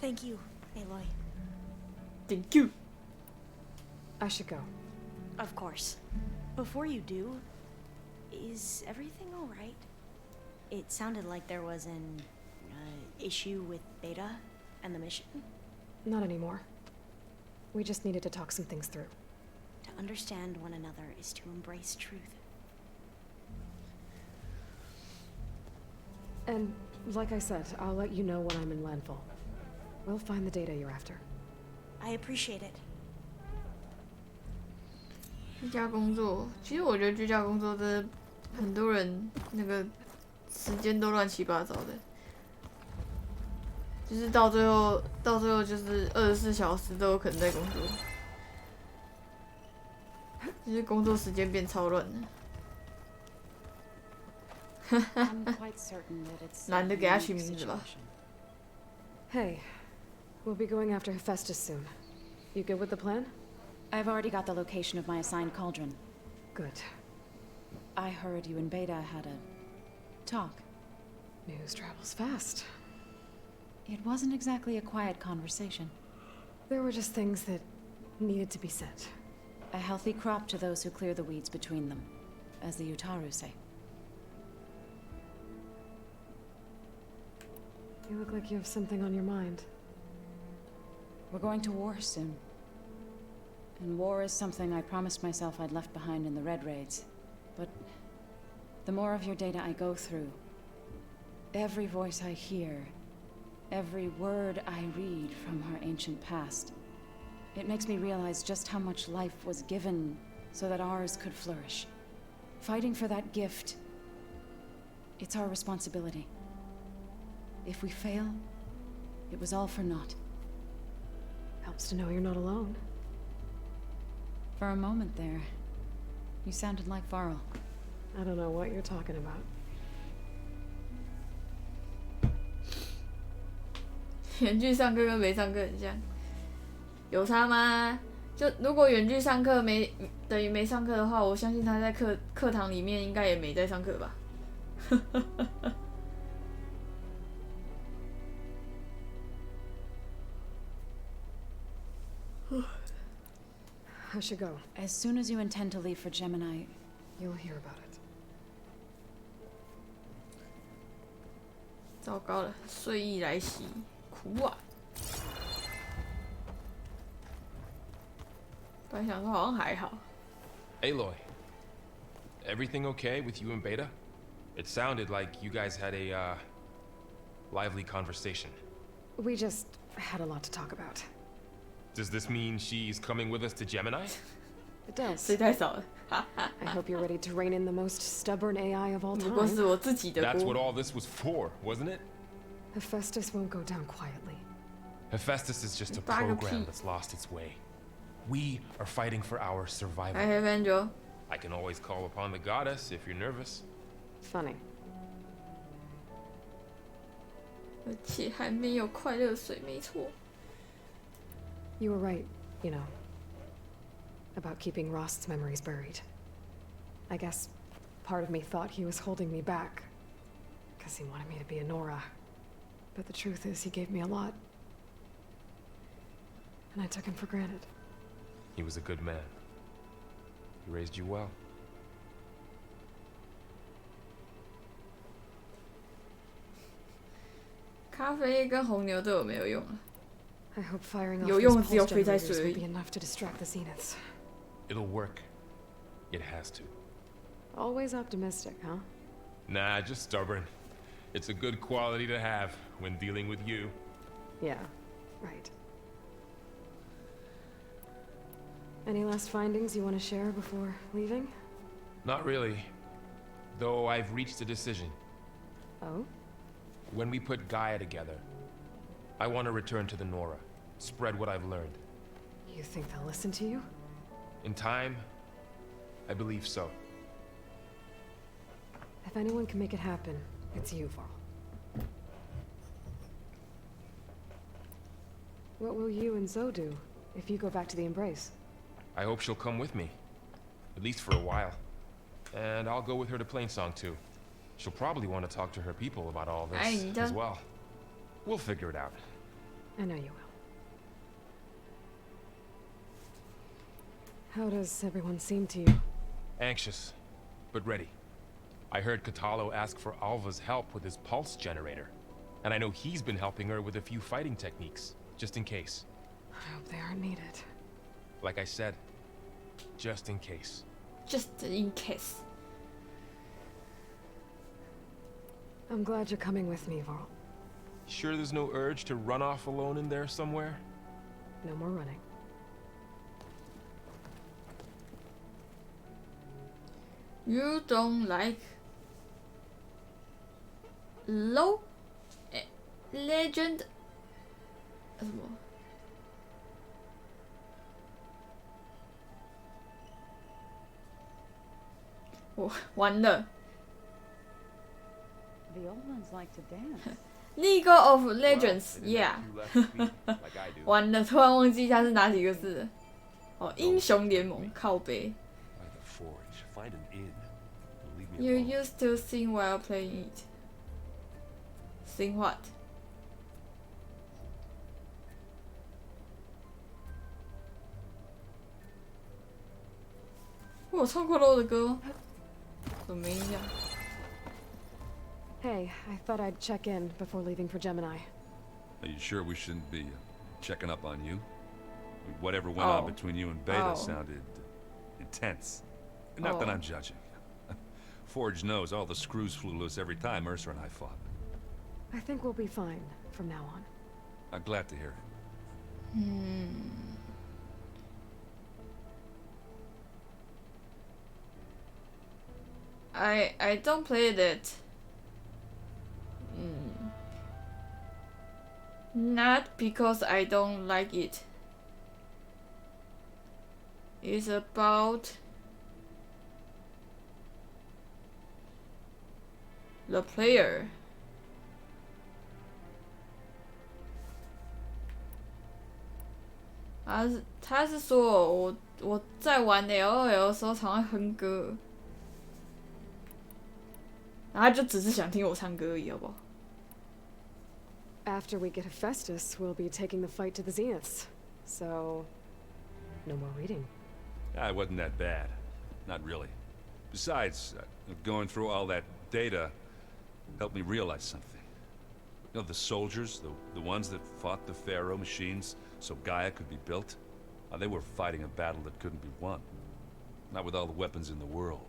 Thank you, Aloy. Thank you. I should go. Of course. Before you do, is everything all right? It sounded like there was an issue with Beta and the mission. Not anymore. We just needed to talk some things through. To understand one another is to embrace truth. And like I said, I'll let you know when I'm in landfall. We'll find the data you're after. I appreciate it. 居家工作，其实我觉得居家工作真的很多人那个时间都乱七八糟的，就是到最后就是24小时都有可能在工作，就是工作时间变超乱的。I'm quite certain that it's 懒得给他取名字吧。 Hey, we'll be going after Hephaestus soon. You good with the plan? I've already got the location of my assigned cauldron. Good. I heard you and Beta had a talk. News travels fast. It wasn't exactly a quiet conversation. There were just things that needed to be said. A healthy crop to those who clear the weeds between them, as the Utaru say. You look like you have something on your mind. We're going to war soon. And war is something I promised myself I'd left behind in the Red Raids. But the more of your data I go through, every voice I hear, every word I read from our ancient past, it makes me realize just how much life was given so that ours could flourish. Fighting for that gift, it's our responsibility. If we fail, it was all for naught. Helps to know you're not alone. For a moment there, you sounded like Varl. I don't know what you're talking about. 远距上课跟没上课很像，有差吗？就如果远距上课没等于没上课的话，我相信他在课堂里面应该也没在上课吧。I should go. As soon as you intend to leave for Gemini, You'll hear about it. 糟糕了，睡意来袭，苦啊！本来想说好像还好。 Aloy, everything okay with you and Beta? It sounded like you guys had a, lively conversation. We just had a lot to talk about. Does this mean she's coming with us to Gemini? It does. 睡太少了， I hope you're ready to rein in the most stubborn AI of all 不过是 time. 我自己的 That's what 锅。 all this was for, wasn't it? Hephaestus won't go down quietly. Hephaestus is just a Bag of program pee. that's lost its way. We are fighting for our survival. I have Angel。 I can always call upon the goddess if you're nervous. Funny. 而且还没有快乐水，没错。 You were right, you know, about keeping Rost's memories buried. I guess part of me thought he was holding me back, because he wanted me to be a Nora. But the truth is, he gave me a lot. And I took him for granted. He was a good man. He raised you well. 咖啡跟红牛对我没有用啊。 I hope firing off 有 these 用只有 pulse 肥宅 generators 水而 will be 已。 enough to distract the Zeniths. It'll work. It has to. Always optimistic, huh? Nah, just stubborn. It's a good quality to have when dealing with you. Yeah, right. Any last findings you want to share before leaving? Not really. Though I've reached a decision. Oh? When we put Gaia together, I want to return to the Nora. Spread what I've learned. You think they'll listen to you? In time, I believe so. If anyone can make it happen, it's you, Varl. What will you and Zoe do if you go back to the Embrace? I hope she'll come with me. At least for a while. And I'll go with her to Plainsong too. She'll probably want to talk to her people about all this as well. We'll figure it out. I know you will. How does everyone seem to you? Anxious, but ready. I heard Kotallo ask for Alva's help with his pulse generator. And I know he's been helping her with a few fighting techniques, just in case. I hope they aren't needed. Like I said, just in case. Just in case. I'm glad you're coming with me, Varl. Sure there's no urge to run off alone in there somewhere? No more running. You don't like low legend 什么？我完了。The old ones like to dance. League of Legends, yeah 。 like I do. 完了，突然忘记它是哪几个字了。哦，英雄联盟靠背。 By the forge, find an inn. Leave me You alone. used to sing while playing it. Sing what? 我有唱过 LOL 的歌吗？怎么没印象？ Hey, I thought I'd check in before leaving for Gemini. Are you sure we shouldn't be checking up on you? Whatever went on between you and Beta sounded intense. Not that I'm judging. Forge knows all the screws flew loose every time Ursa and I fought. I think we'll be fine from now on. I'm glad to hear it. I don't play that. Not because I don't like it. It's about the player. 他是说我在玩 LOL 的时候常会哼歌，然后他就只是想听我唱歌而已，好不好？ After we get Hephaestus, we'll be taking the fight to the Zeniths. So, no more reading. It wasn't that bad. Not really. Besides, going through all that data helped me realize something. You know, the soldiers, the ones that fought the Pharaoh machines so Gaia could be built, they were fighting a battle that couldn't be won. Not with all the weapons in the world.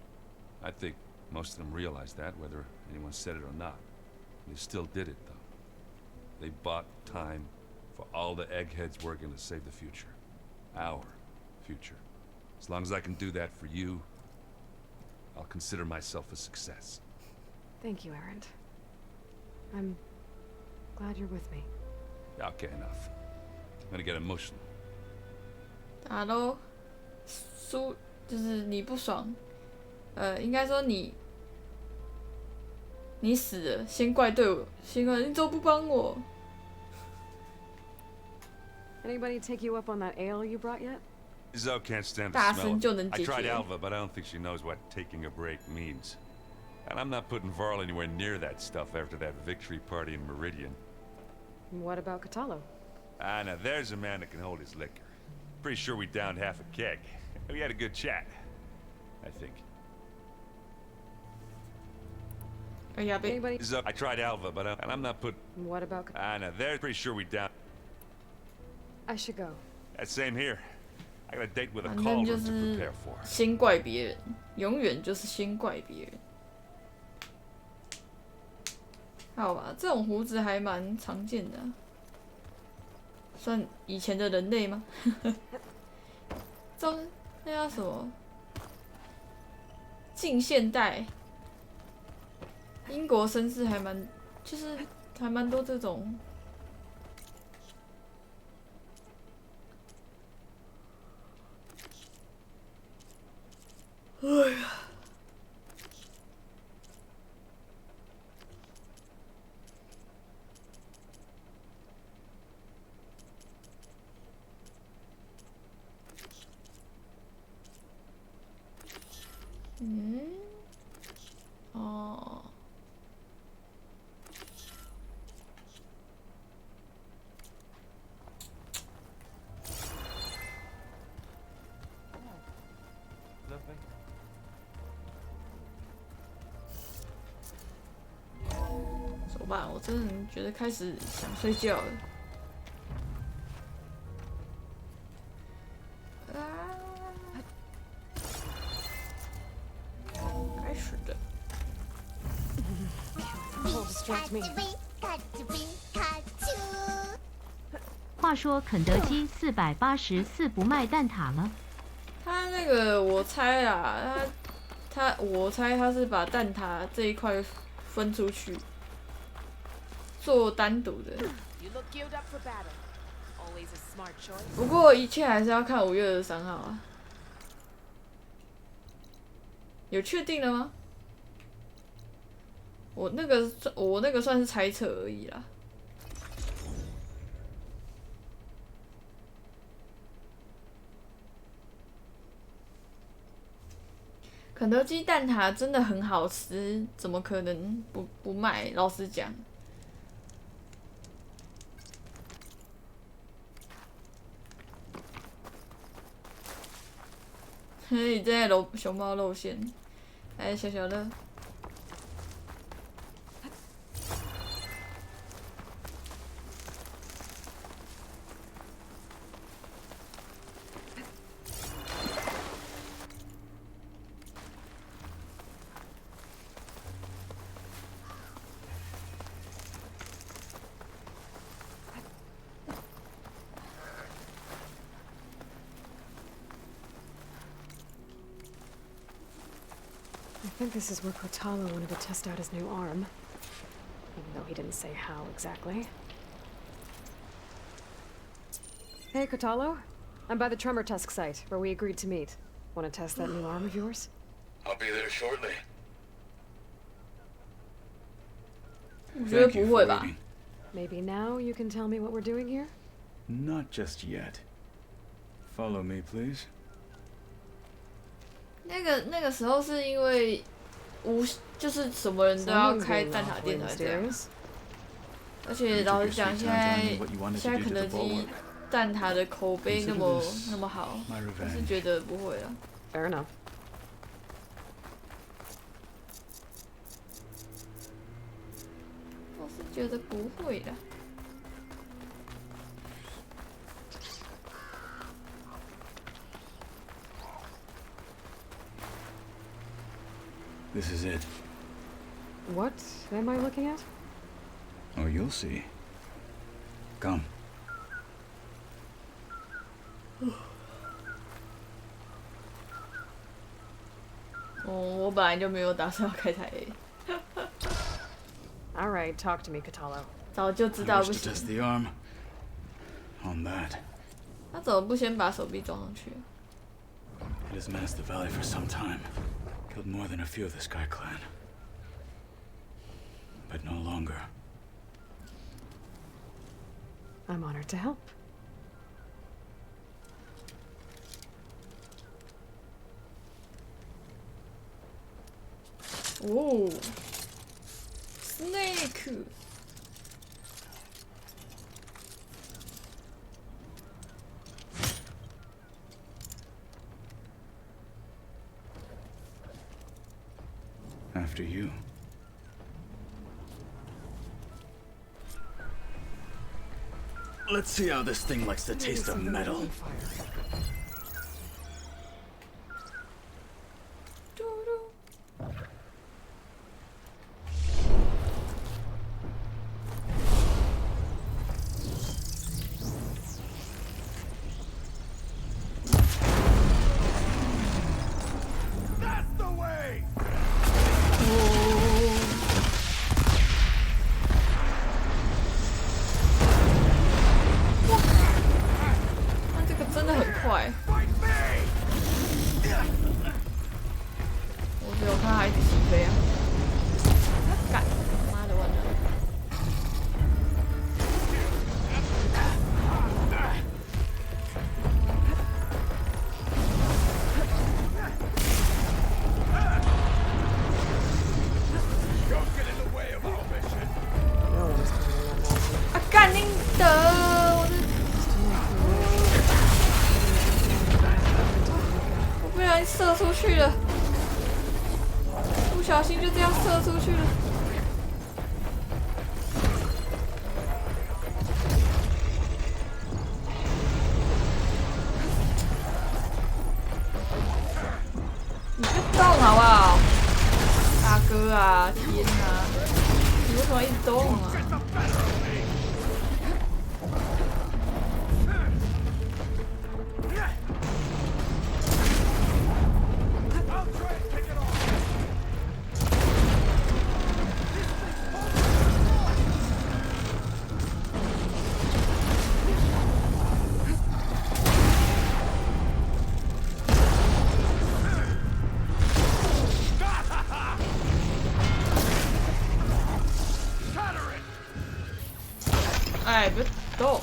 I think most of them realized that, whether anyone said it or not. They still did it, though. They bought time for all the eggheads working to save the future. Our future. As long as I can do that for you, I'll consider myself a success. Thank you, Erend. I'm glad you're with me. Okay, enough. I'm gonna get emotional. 打咯，输就是你不爽，应该说你死了，先怪对我，先怪你怎么不帮我？ Anybody take you up on that ale you brought yet? Zoe can't stand the 大 smell 声 of 就 it. 能 I 解 tried 决。 Alva, but I don't think she knows what taking a break means. And I'm not putting Varl anywhere near that stuff after that victory party in Meridian. What about Kotallo? Now there's a man that can hold his liquor. Pretty sure we downed half a keg. We had a good chat. I think. 哎呀，被 Anybody? Zoe, I tried Alva, but and I'm not put. What about? Now there's pretty sure we downed. I should go. That same here. I got a date with a 反正 cauldron 就 to 是 prepare for. 先怪别人，永远就是先怪别人。好吧，这种胡子还蛮常见的啊、算以前的人类吗？中那叫什么？近现代，英国绅士还蛮，就是还蛮多这种。哎呀，嗯，哦。走吧，我真的觉得开始想睡觉了。开始的。话说，肯德基484不卖蛋挞了。他那个我猜啦，我猜他是把蛋挞这一块分出去，做单独的。不过一切还是要看5月23号啊。有确定了吗？我那个算是猜测而已啦。肯德基蛋挞真的很好吃，怎么可能不卖？老实讲，嘿，这熊猫露馅，还小小的。I think this is where Kotalo wanted to test out his new arm, even though he didn't say how exactly. Hey, Kotalo. I'm by the Tremor Tusk site, where we agreed to meet. Want to test that new arm of yours? I'll be there shortly. 我觉得不会吧？ Maybe now you can tell me what we're doing here? Not just yet. Follow me, please. 那个时候是因为就是什么人都要开蛋挞店才这样。而且老实讲，现在肯德基蛋挞的口碑那么好，我是觉得不会了。Fair enough. 我是觉得不会的。This is it. What am I looking at? Oh, you'll see. Come. 我本来就没有打算要开台 A。All right, talk to me, Kotalo. 早就知道不 I wish to 行。 test the arm. On that. 他怎么不先把手臂装上去？ It has menaced the valley for some time. Killed more than a few of the Sky Clan. But no longer. I'm honored to help. Oh, snake. After you. Let's see how this thing likes the taste of metal. That's the way! 那这个真的很快。我只有看他一直起飞啊！干，妈的完了！然射出去了，不小心就这样射出去了。你就动好不好，大哥啊！天哪，你为什么一直动啊？哎，别动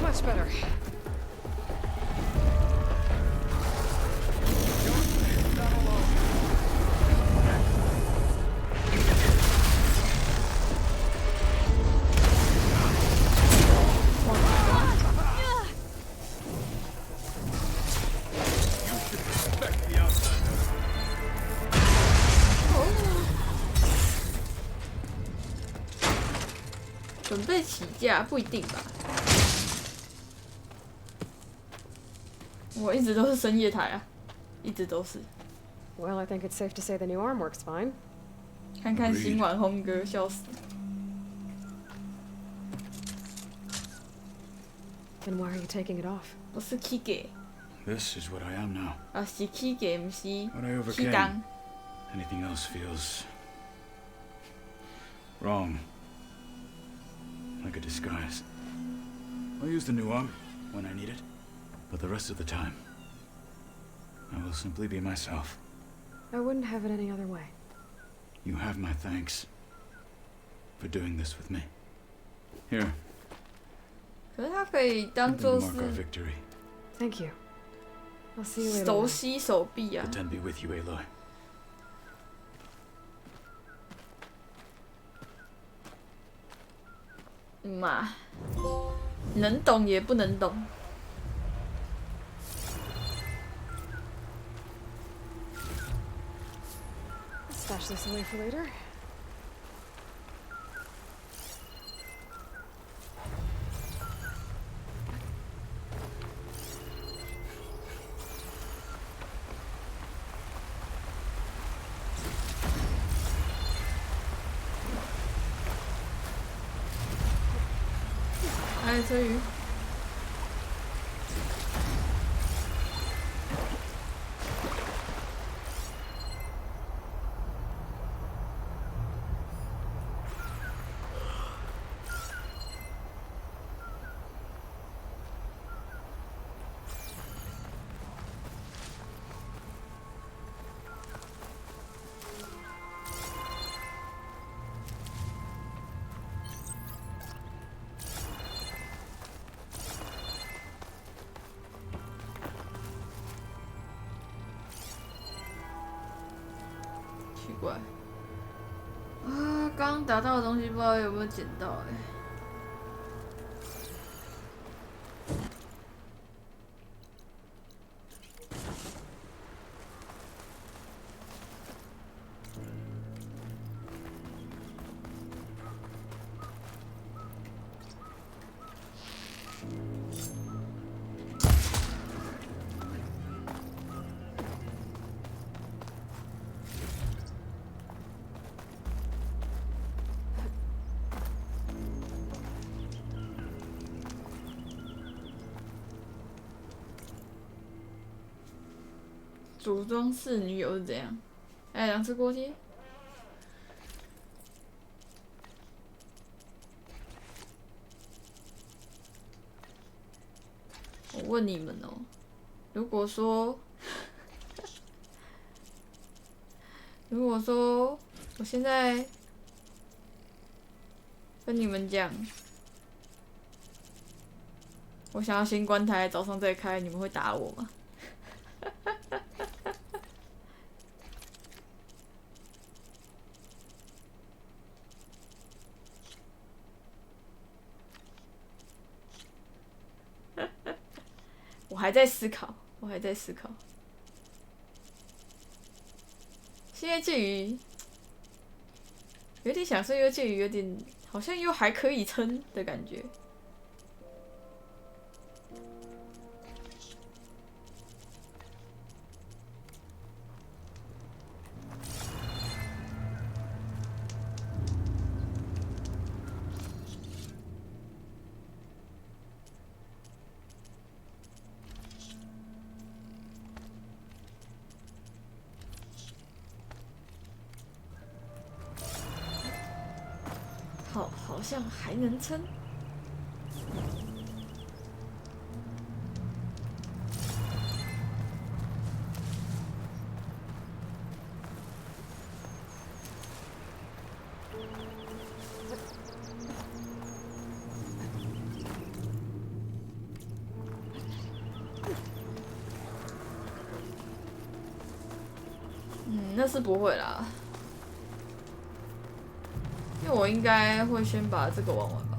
！Much better. Respect the outsider. 准备起价不一定吧。我一直都是深夜台啊，一直都是。Well, I think it's safe to say the new arm works fine. 看看新网红哥，笑死。Then why are you taking it off? 不是 Kige， This is what I am now. 啊是 Kige，不是 What I overcame. Kigang。 Anything else feels wrong. Like a disguise. I'll use the new arm when I need it, but the rest of the time, I will simply be myself. I wouldn't have it any other way. You have my thanks for doing this with me. Here, 可是它可以当 something 做 to mark our 是 victory. Thank you. I'll see you later. 熟悉手臂啊。 Pretend to be with you, Aloy. 嘛，能懂也不能懂。Stash this away for later.哎，车鱼。奇怪，啊，刚打到的东西不知道有没有捡到哎、组装式女友是怎样？哎，两次锅贴。我问你们哦，如果说我现在跟你们讲，我想要先关台，早上再开，你们会打我吗？我还在思考。现在介于有点享受，又介于有点好像又还可以撑的感觉。好像还能撑。那是不会啦。因为我应该会先把这个玩完吧。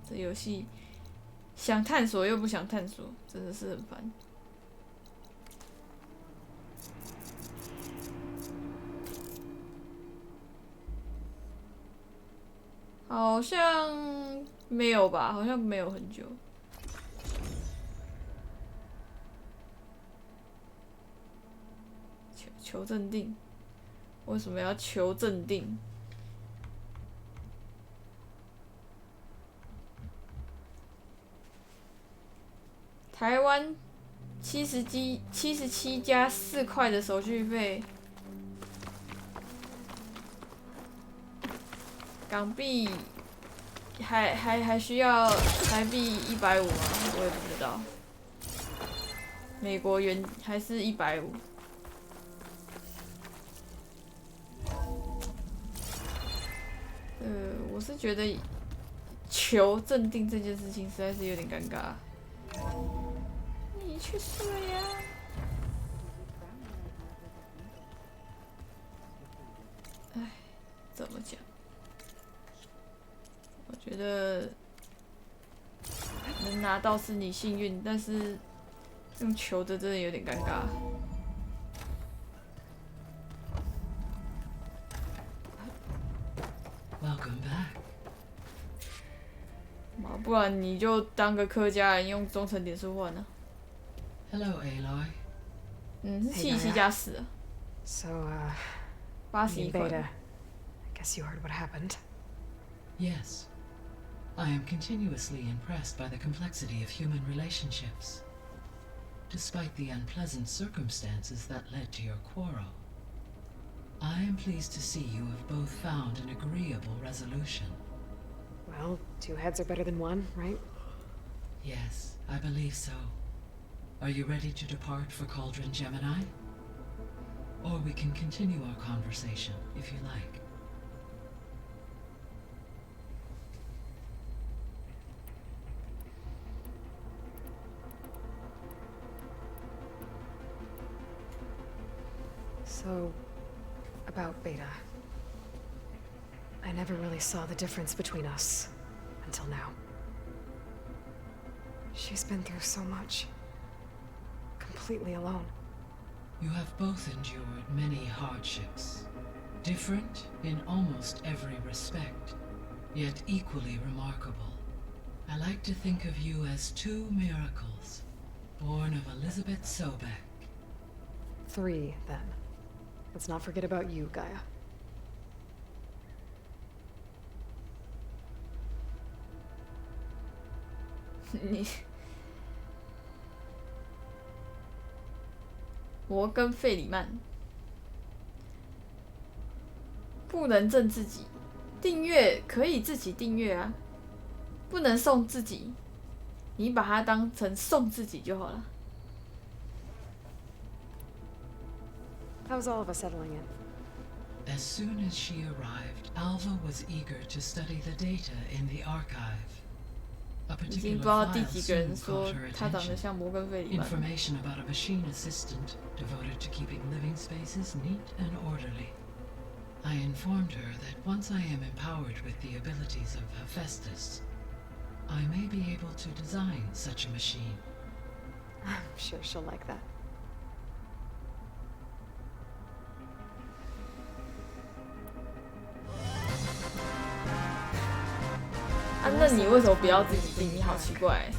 这游戏想探索又不想探索，真的是很烦。好像没有吧？好像没有很久。求镇定，为什么要求镇定？台湾77加4块的手续费，港币还需要台币150吗？我也不知道。美国元还是150。我是觉得求镇定这件事情实在是有点尴尬。你去睡呀！哎，怎么讲？我觉得能拿到是你幸运，但是用求的真的有点尴尬。Welcome back. 不然你就当个客家人用忠诚点数换啊。Hello, Aloy. 是77加4啊。So, 81块。Beta, I guess you heard what happened. Yes. I am continuously impressed by the complexity of human relationships. Despite the unpleasant circumstances that led to your quarrel, I am pleased to see you have both found an agreeable resolution. Well, 2 heads are better than 1, right? Yes, I believe so. Are you ready to depart for Cauldron Gemini? Or we can continue our conversation, if you like. So, about Beta. I never really saw the difference between us until now. She's been through so much. Completely alone. You have both endured many hardships. Different in almost every respect, yet equally remarkable. I like to think of you as 2 miracles, born of Elizabeth Sobeck. 3, then. Let's not forget about you, Gaia. 摩根·费里曼。不能赠自己，订阅可以自己订阅啊，不能送自己，你把它当成送自己就好了。How's Alva settling in? As soon as she arrived, Alva was eager to study the data in the archive. A 已经 particular 不知道第 file 几个人 soon 说 caught her 他长得 attention. 像摩根·费里曼。Information about a machine assistant devoted to keeping living spaces neat and orderly. I informed her that once I am empowered with the abilities of Hephaestus, I may be able to design such a machine. I'm sure she'll like that. 啊，那你为什么不要自己订？你好奇怪。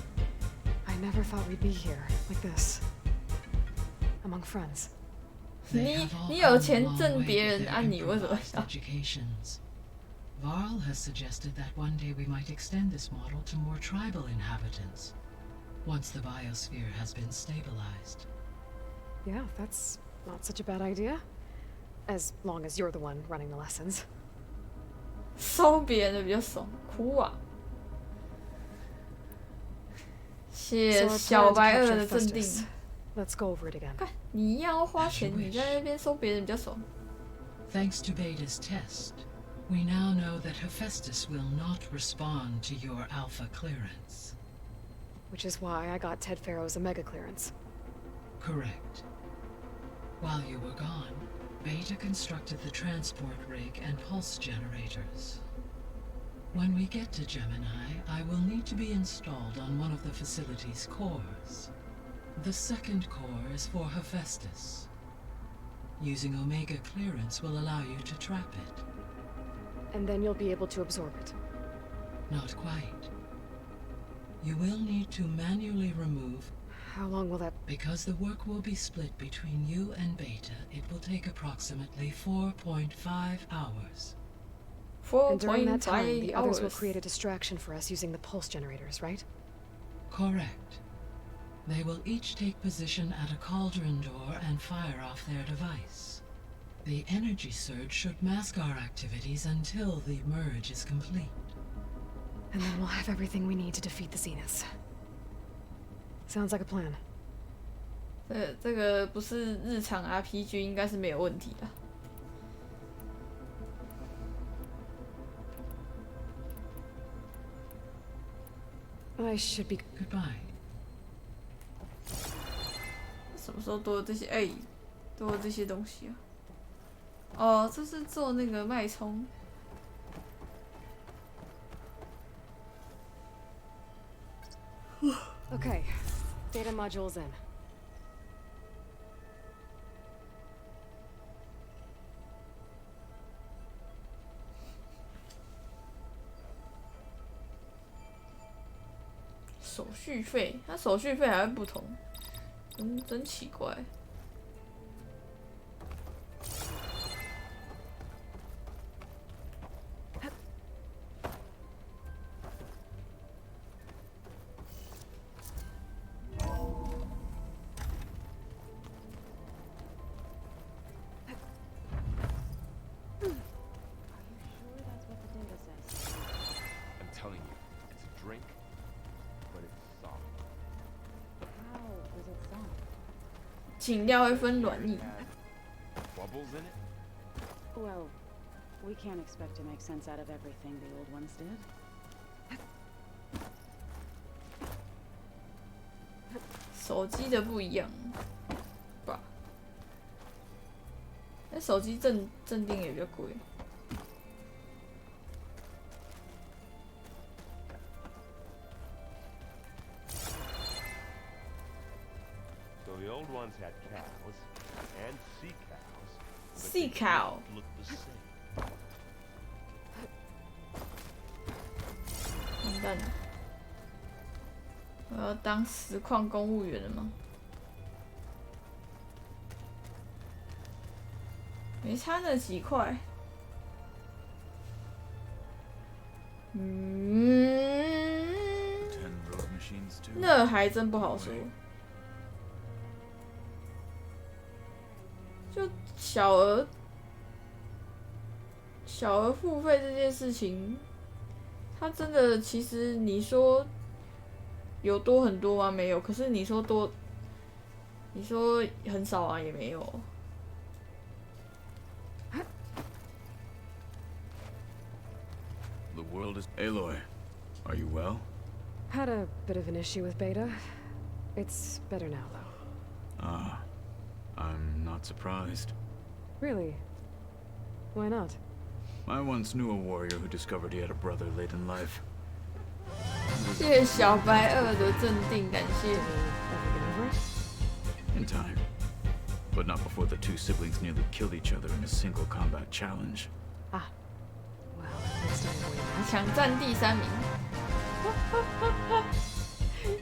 I never thought we'd be here like this, among friends. 你有钱挣别人啊，你为什么要？ Varl has suggested that one day we might extend this model to more tribal inhabitants, once the biosphere has been stabilized. Yeah, that's not such a bad idea. As long as you're the one running the lessons. 收别人的比较爽，哭啊！谢小白二的镇定。Let's go over it again. 看，你一样要花钱，你在那边收别人比较爽。Thanks to Beta's test, we now know that Hephaestus will not respond to your alpha clearance. Which is why I got Ted Farrow's Omega clearance. Correct. While you were gone, Beta constructed the transport rig and pulse generators. When we get to Gemini, I will need to be installed on one of the facility's cores. The second core is for Hephaestus. Using Omega clearance will allow you to trap it. And then you'll be able to absorb it. Not quite. You will need to manually remove... How long will that... Because the work will be split between you and Beta, it will take approximately 4.5 hours. 4.5 And during that time, the others will hours. create a distraction for us using the pulse generators, right? Correct. They will each take position at a cauldron door and fire off their device. The energy surge should mask our activities until the merge is complete. And then we'll have everything we need to defeat the Zeniths. Sounds like a plan. 这个不是日常 RPG， 应该是没有问题的。I should be... Goodbye. 什么时候多了这些？哎，多了这些东西啊！哦，这是做那个脉冲。Okay, data module's in. .手续费，它手续费还会不同，真奇怪。饮料会分软硬。Well, we can't expect to make sense out of everything the old ones did. 手机的不一样，吧？那手机镇定也比较贵。The old ones had cows and sea cows. Sea cow. Look the same. 完蛋了！我要当实况公务员了吗？没差那几块。那还真不好说。就小额付费这件事情，它真的其实你说有多很多吗？没有。可是你说多，你说很少啊，也没有。The world is... Aloy, are you well? Had a bit of an issue with Beta. It's better now, though. Ah, I'm not surprised. Really? Why not? I once knew a warrior who discovered he had a brother late in life. 谢谢小白二的镇定，感谢。 Ever get over it? In time. But not before the two siblings nearly killed each other in a single combat challenge. Ah. Well, at least I avoided that. 抢占第3名，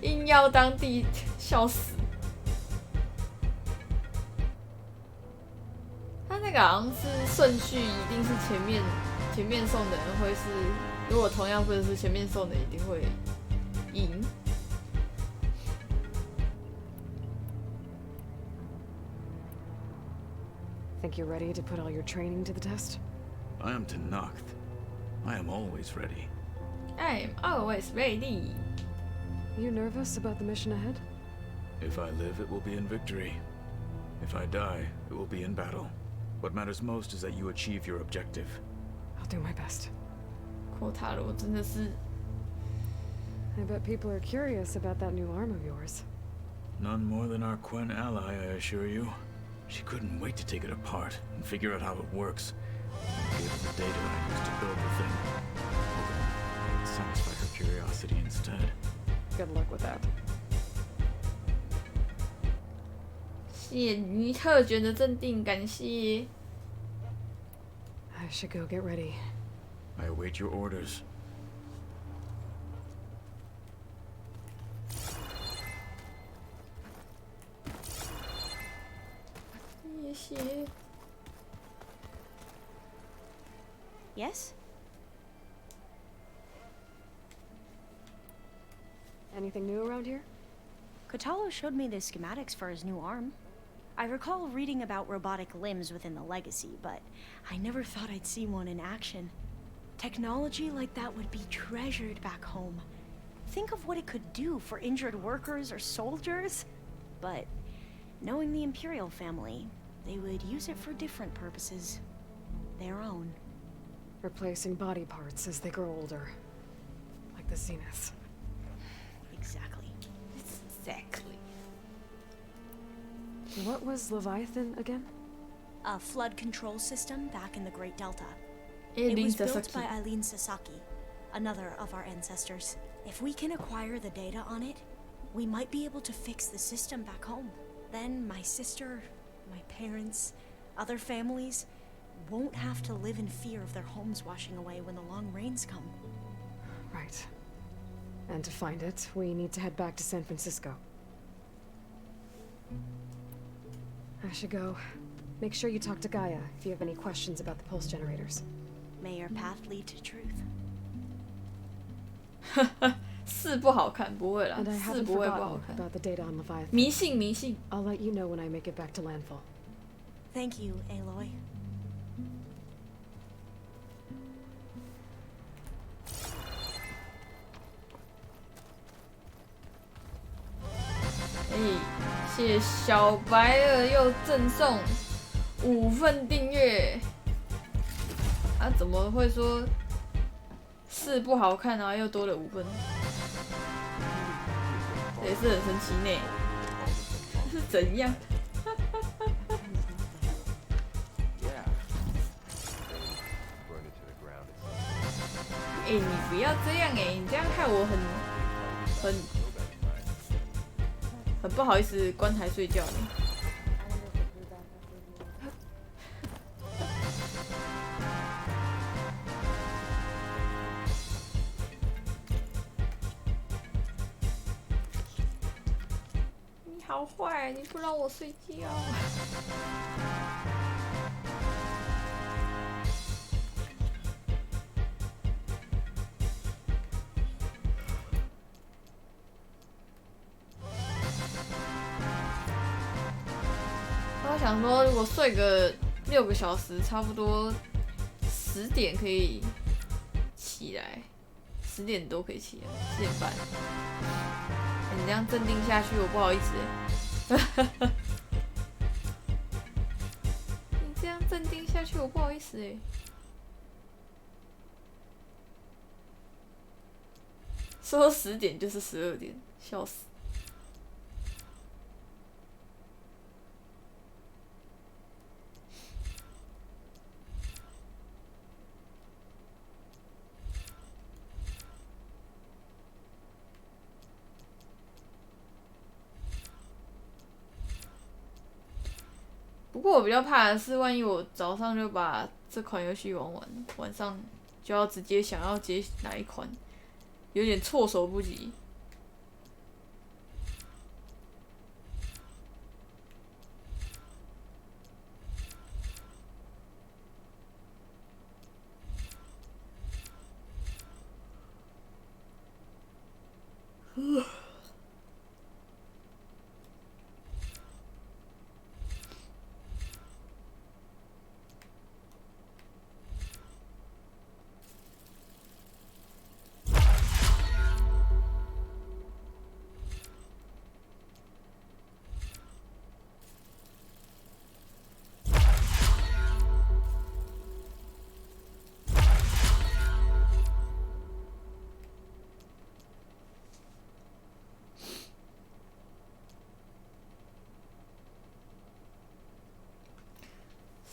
硬要当笑死。他那个好像是顺序，一定是前面送的人会是，如果同样分是前面送的一定会赢。Think you're ready to put all your training to the test? I am to Nacht. I am always ready. I'm always ready. You nervous about the mission ahead? If I live, it will be in victory. If I die, it will be in battle. What matters most is that you achieve your objective. I'll do my best. 阔塔罗真的是 I bet people are curious about that new arm of yours. None more than our Quen ally, I assure you. She couldn't wait to take it apart and figure out how it works. I gave her the data I used to build the thing. Hoping it would satisfy her curiosity instead. Good luck with that. 谢谢尼特卷的镇定，感谢。 I should go get ready. I await your orders. 谢谢。 Yes? Anything new around here? Kotalo showed me the schematics for his new arm. I recall reading about robotic limbs within the Legacy, but I never thought I'd see one in action. Technology like that would be treasured back home. Think of what it could do for injured workers or soldiers. But knowing the Imperial family, they would use it for different purposes. Their own. Replacing body parts as they grow older. Like the Zeniths. Exactly. Exactly. What was Leviathan again? A flood control system back in the Great Delta. It was built by Eileen Sasaki, another of our ancestors. If we can acquire the data on it, we might be able to fix the system back home. Then my sister, my parents, other families won't have to live in fear of their homes washing away when the long rains come. Right. And to find it, we need to head back to San Francisco. I should go. Make sure you talk to Gaia if you have any questions about the pulse generators. May your path lead to truth. 是不好看，不会啦， And I 是 haven't 不会不好 forgotten 看。 about the data on Leviathan. 迷信，迷信。 I'll let you know when I make it back to landfall. Thank you, Aloy. 谢谢小白儿又赠送5份订阅。啊，怎么会说是不好看啊？又多了5份，这也是很神奇呢。是怎样？你不要这样你这样害我很不好意思关台睡觉呢。你好坏，你不让我睡觉。我想说，如果睡个6个小时，差不多10点可以起来，10点多可以起来，10点半。你这样镇定下去，我不好意思你这样镇定下去，我不好意思说10点就是12点，笑死。不过我比较怕的是，万一我早上就把这款游戏玩完，晚上就要直接想要接哪一款，有点措手不及。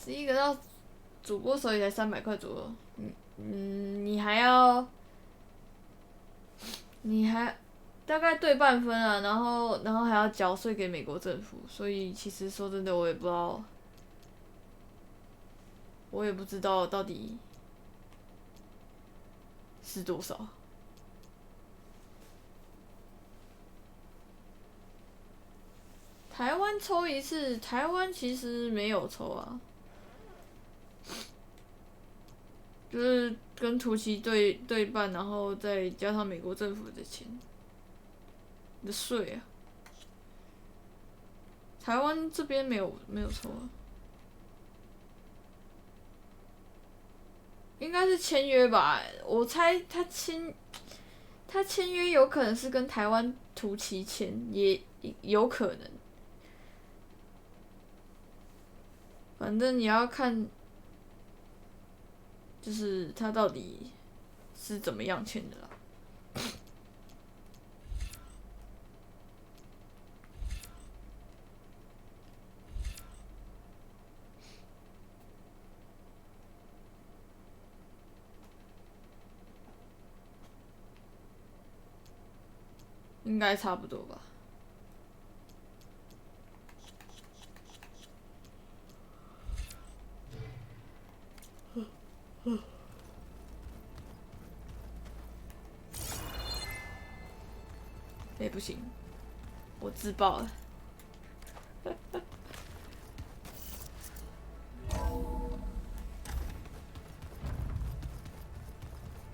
11个到主播手里才300块左右，你还大概对半分啊，然后还要缴税给美国政府，所以其实说真的，我也不知道，我也不知道到底是多少。台湾抽一次，台湾其实没有抽啊。就是跟图奇对半，然后再加上美国政府的钱的税啊。台湾这边没有抽啊，应该是签约吧？我猜他签约有可能是跟台湾图奇签，也有可能。反正你要看。就是他到底是怎么样签的啦？应该差不多吧。不行，我自爆了。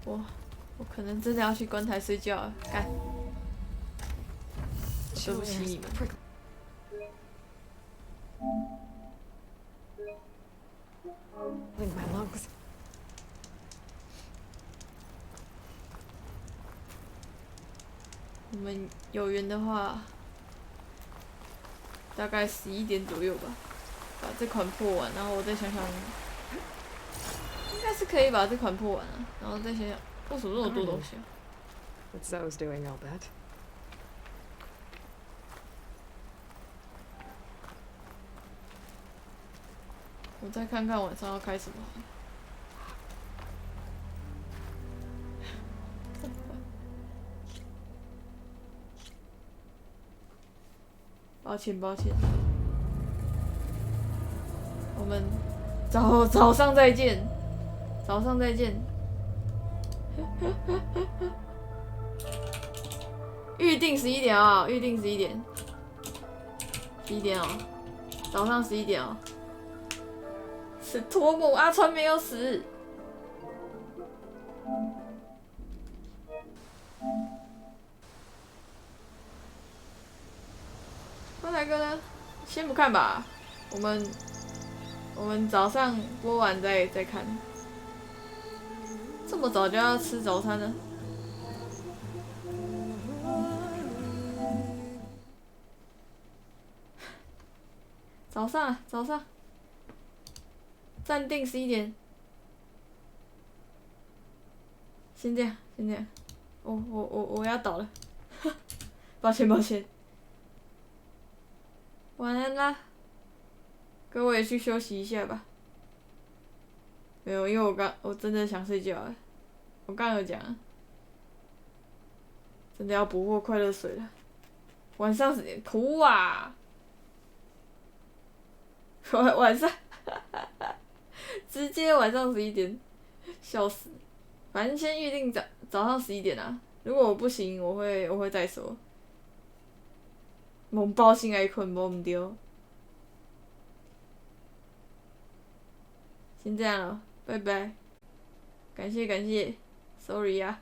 我可能真的要去棺材睡觉了，干！对不起你们。我们有缘的话，大概11点左右吧，把这款破完，然后我再想想，应该是可以把这款破完了，然后再想想为什么那么多东西啊？ It's Zoe's doing, I'll bet. 我再看看晚上要开什么。抱歉，我们早上再见，早上再见。预定11点啊，预定11点，11点哦，早上11点哦。是托姆，阿川没有死。刚才哥呢？先不看吧，我们早上播完再看。这么早就要吃早餐了？早上啊，早上。暂定11点。先这样，先这样。我要倒了，抱歉抱歉。晚安啦，各位去休息一下吧。没有，因为我真的想睡觉了。我刚有讲，真的要补货快乐水了。晚上10点，哭啊！晚上，直接晚上11点，笑死。反正先预定早上11点啊。如果我不行，我会再说。梦包醒爱困，无毋对。先这样了，拜拜。感谢，sorry 啊。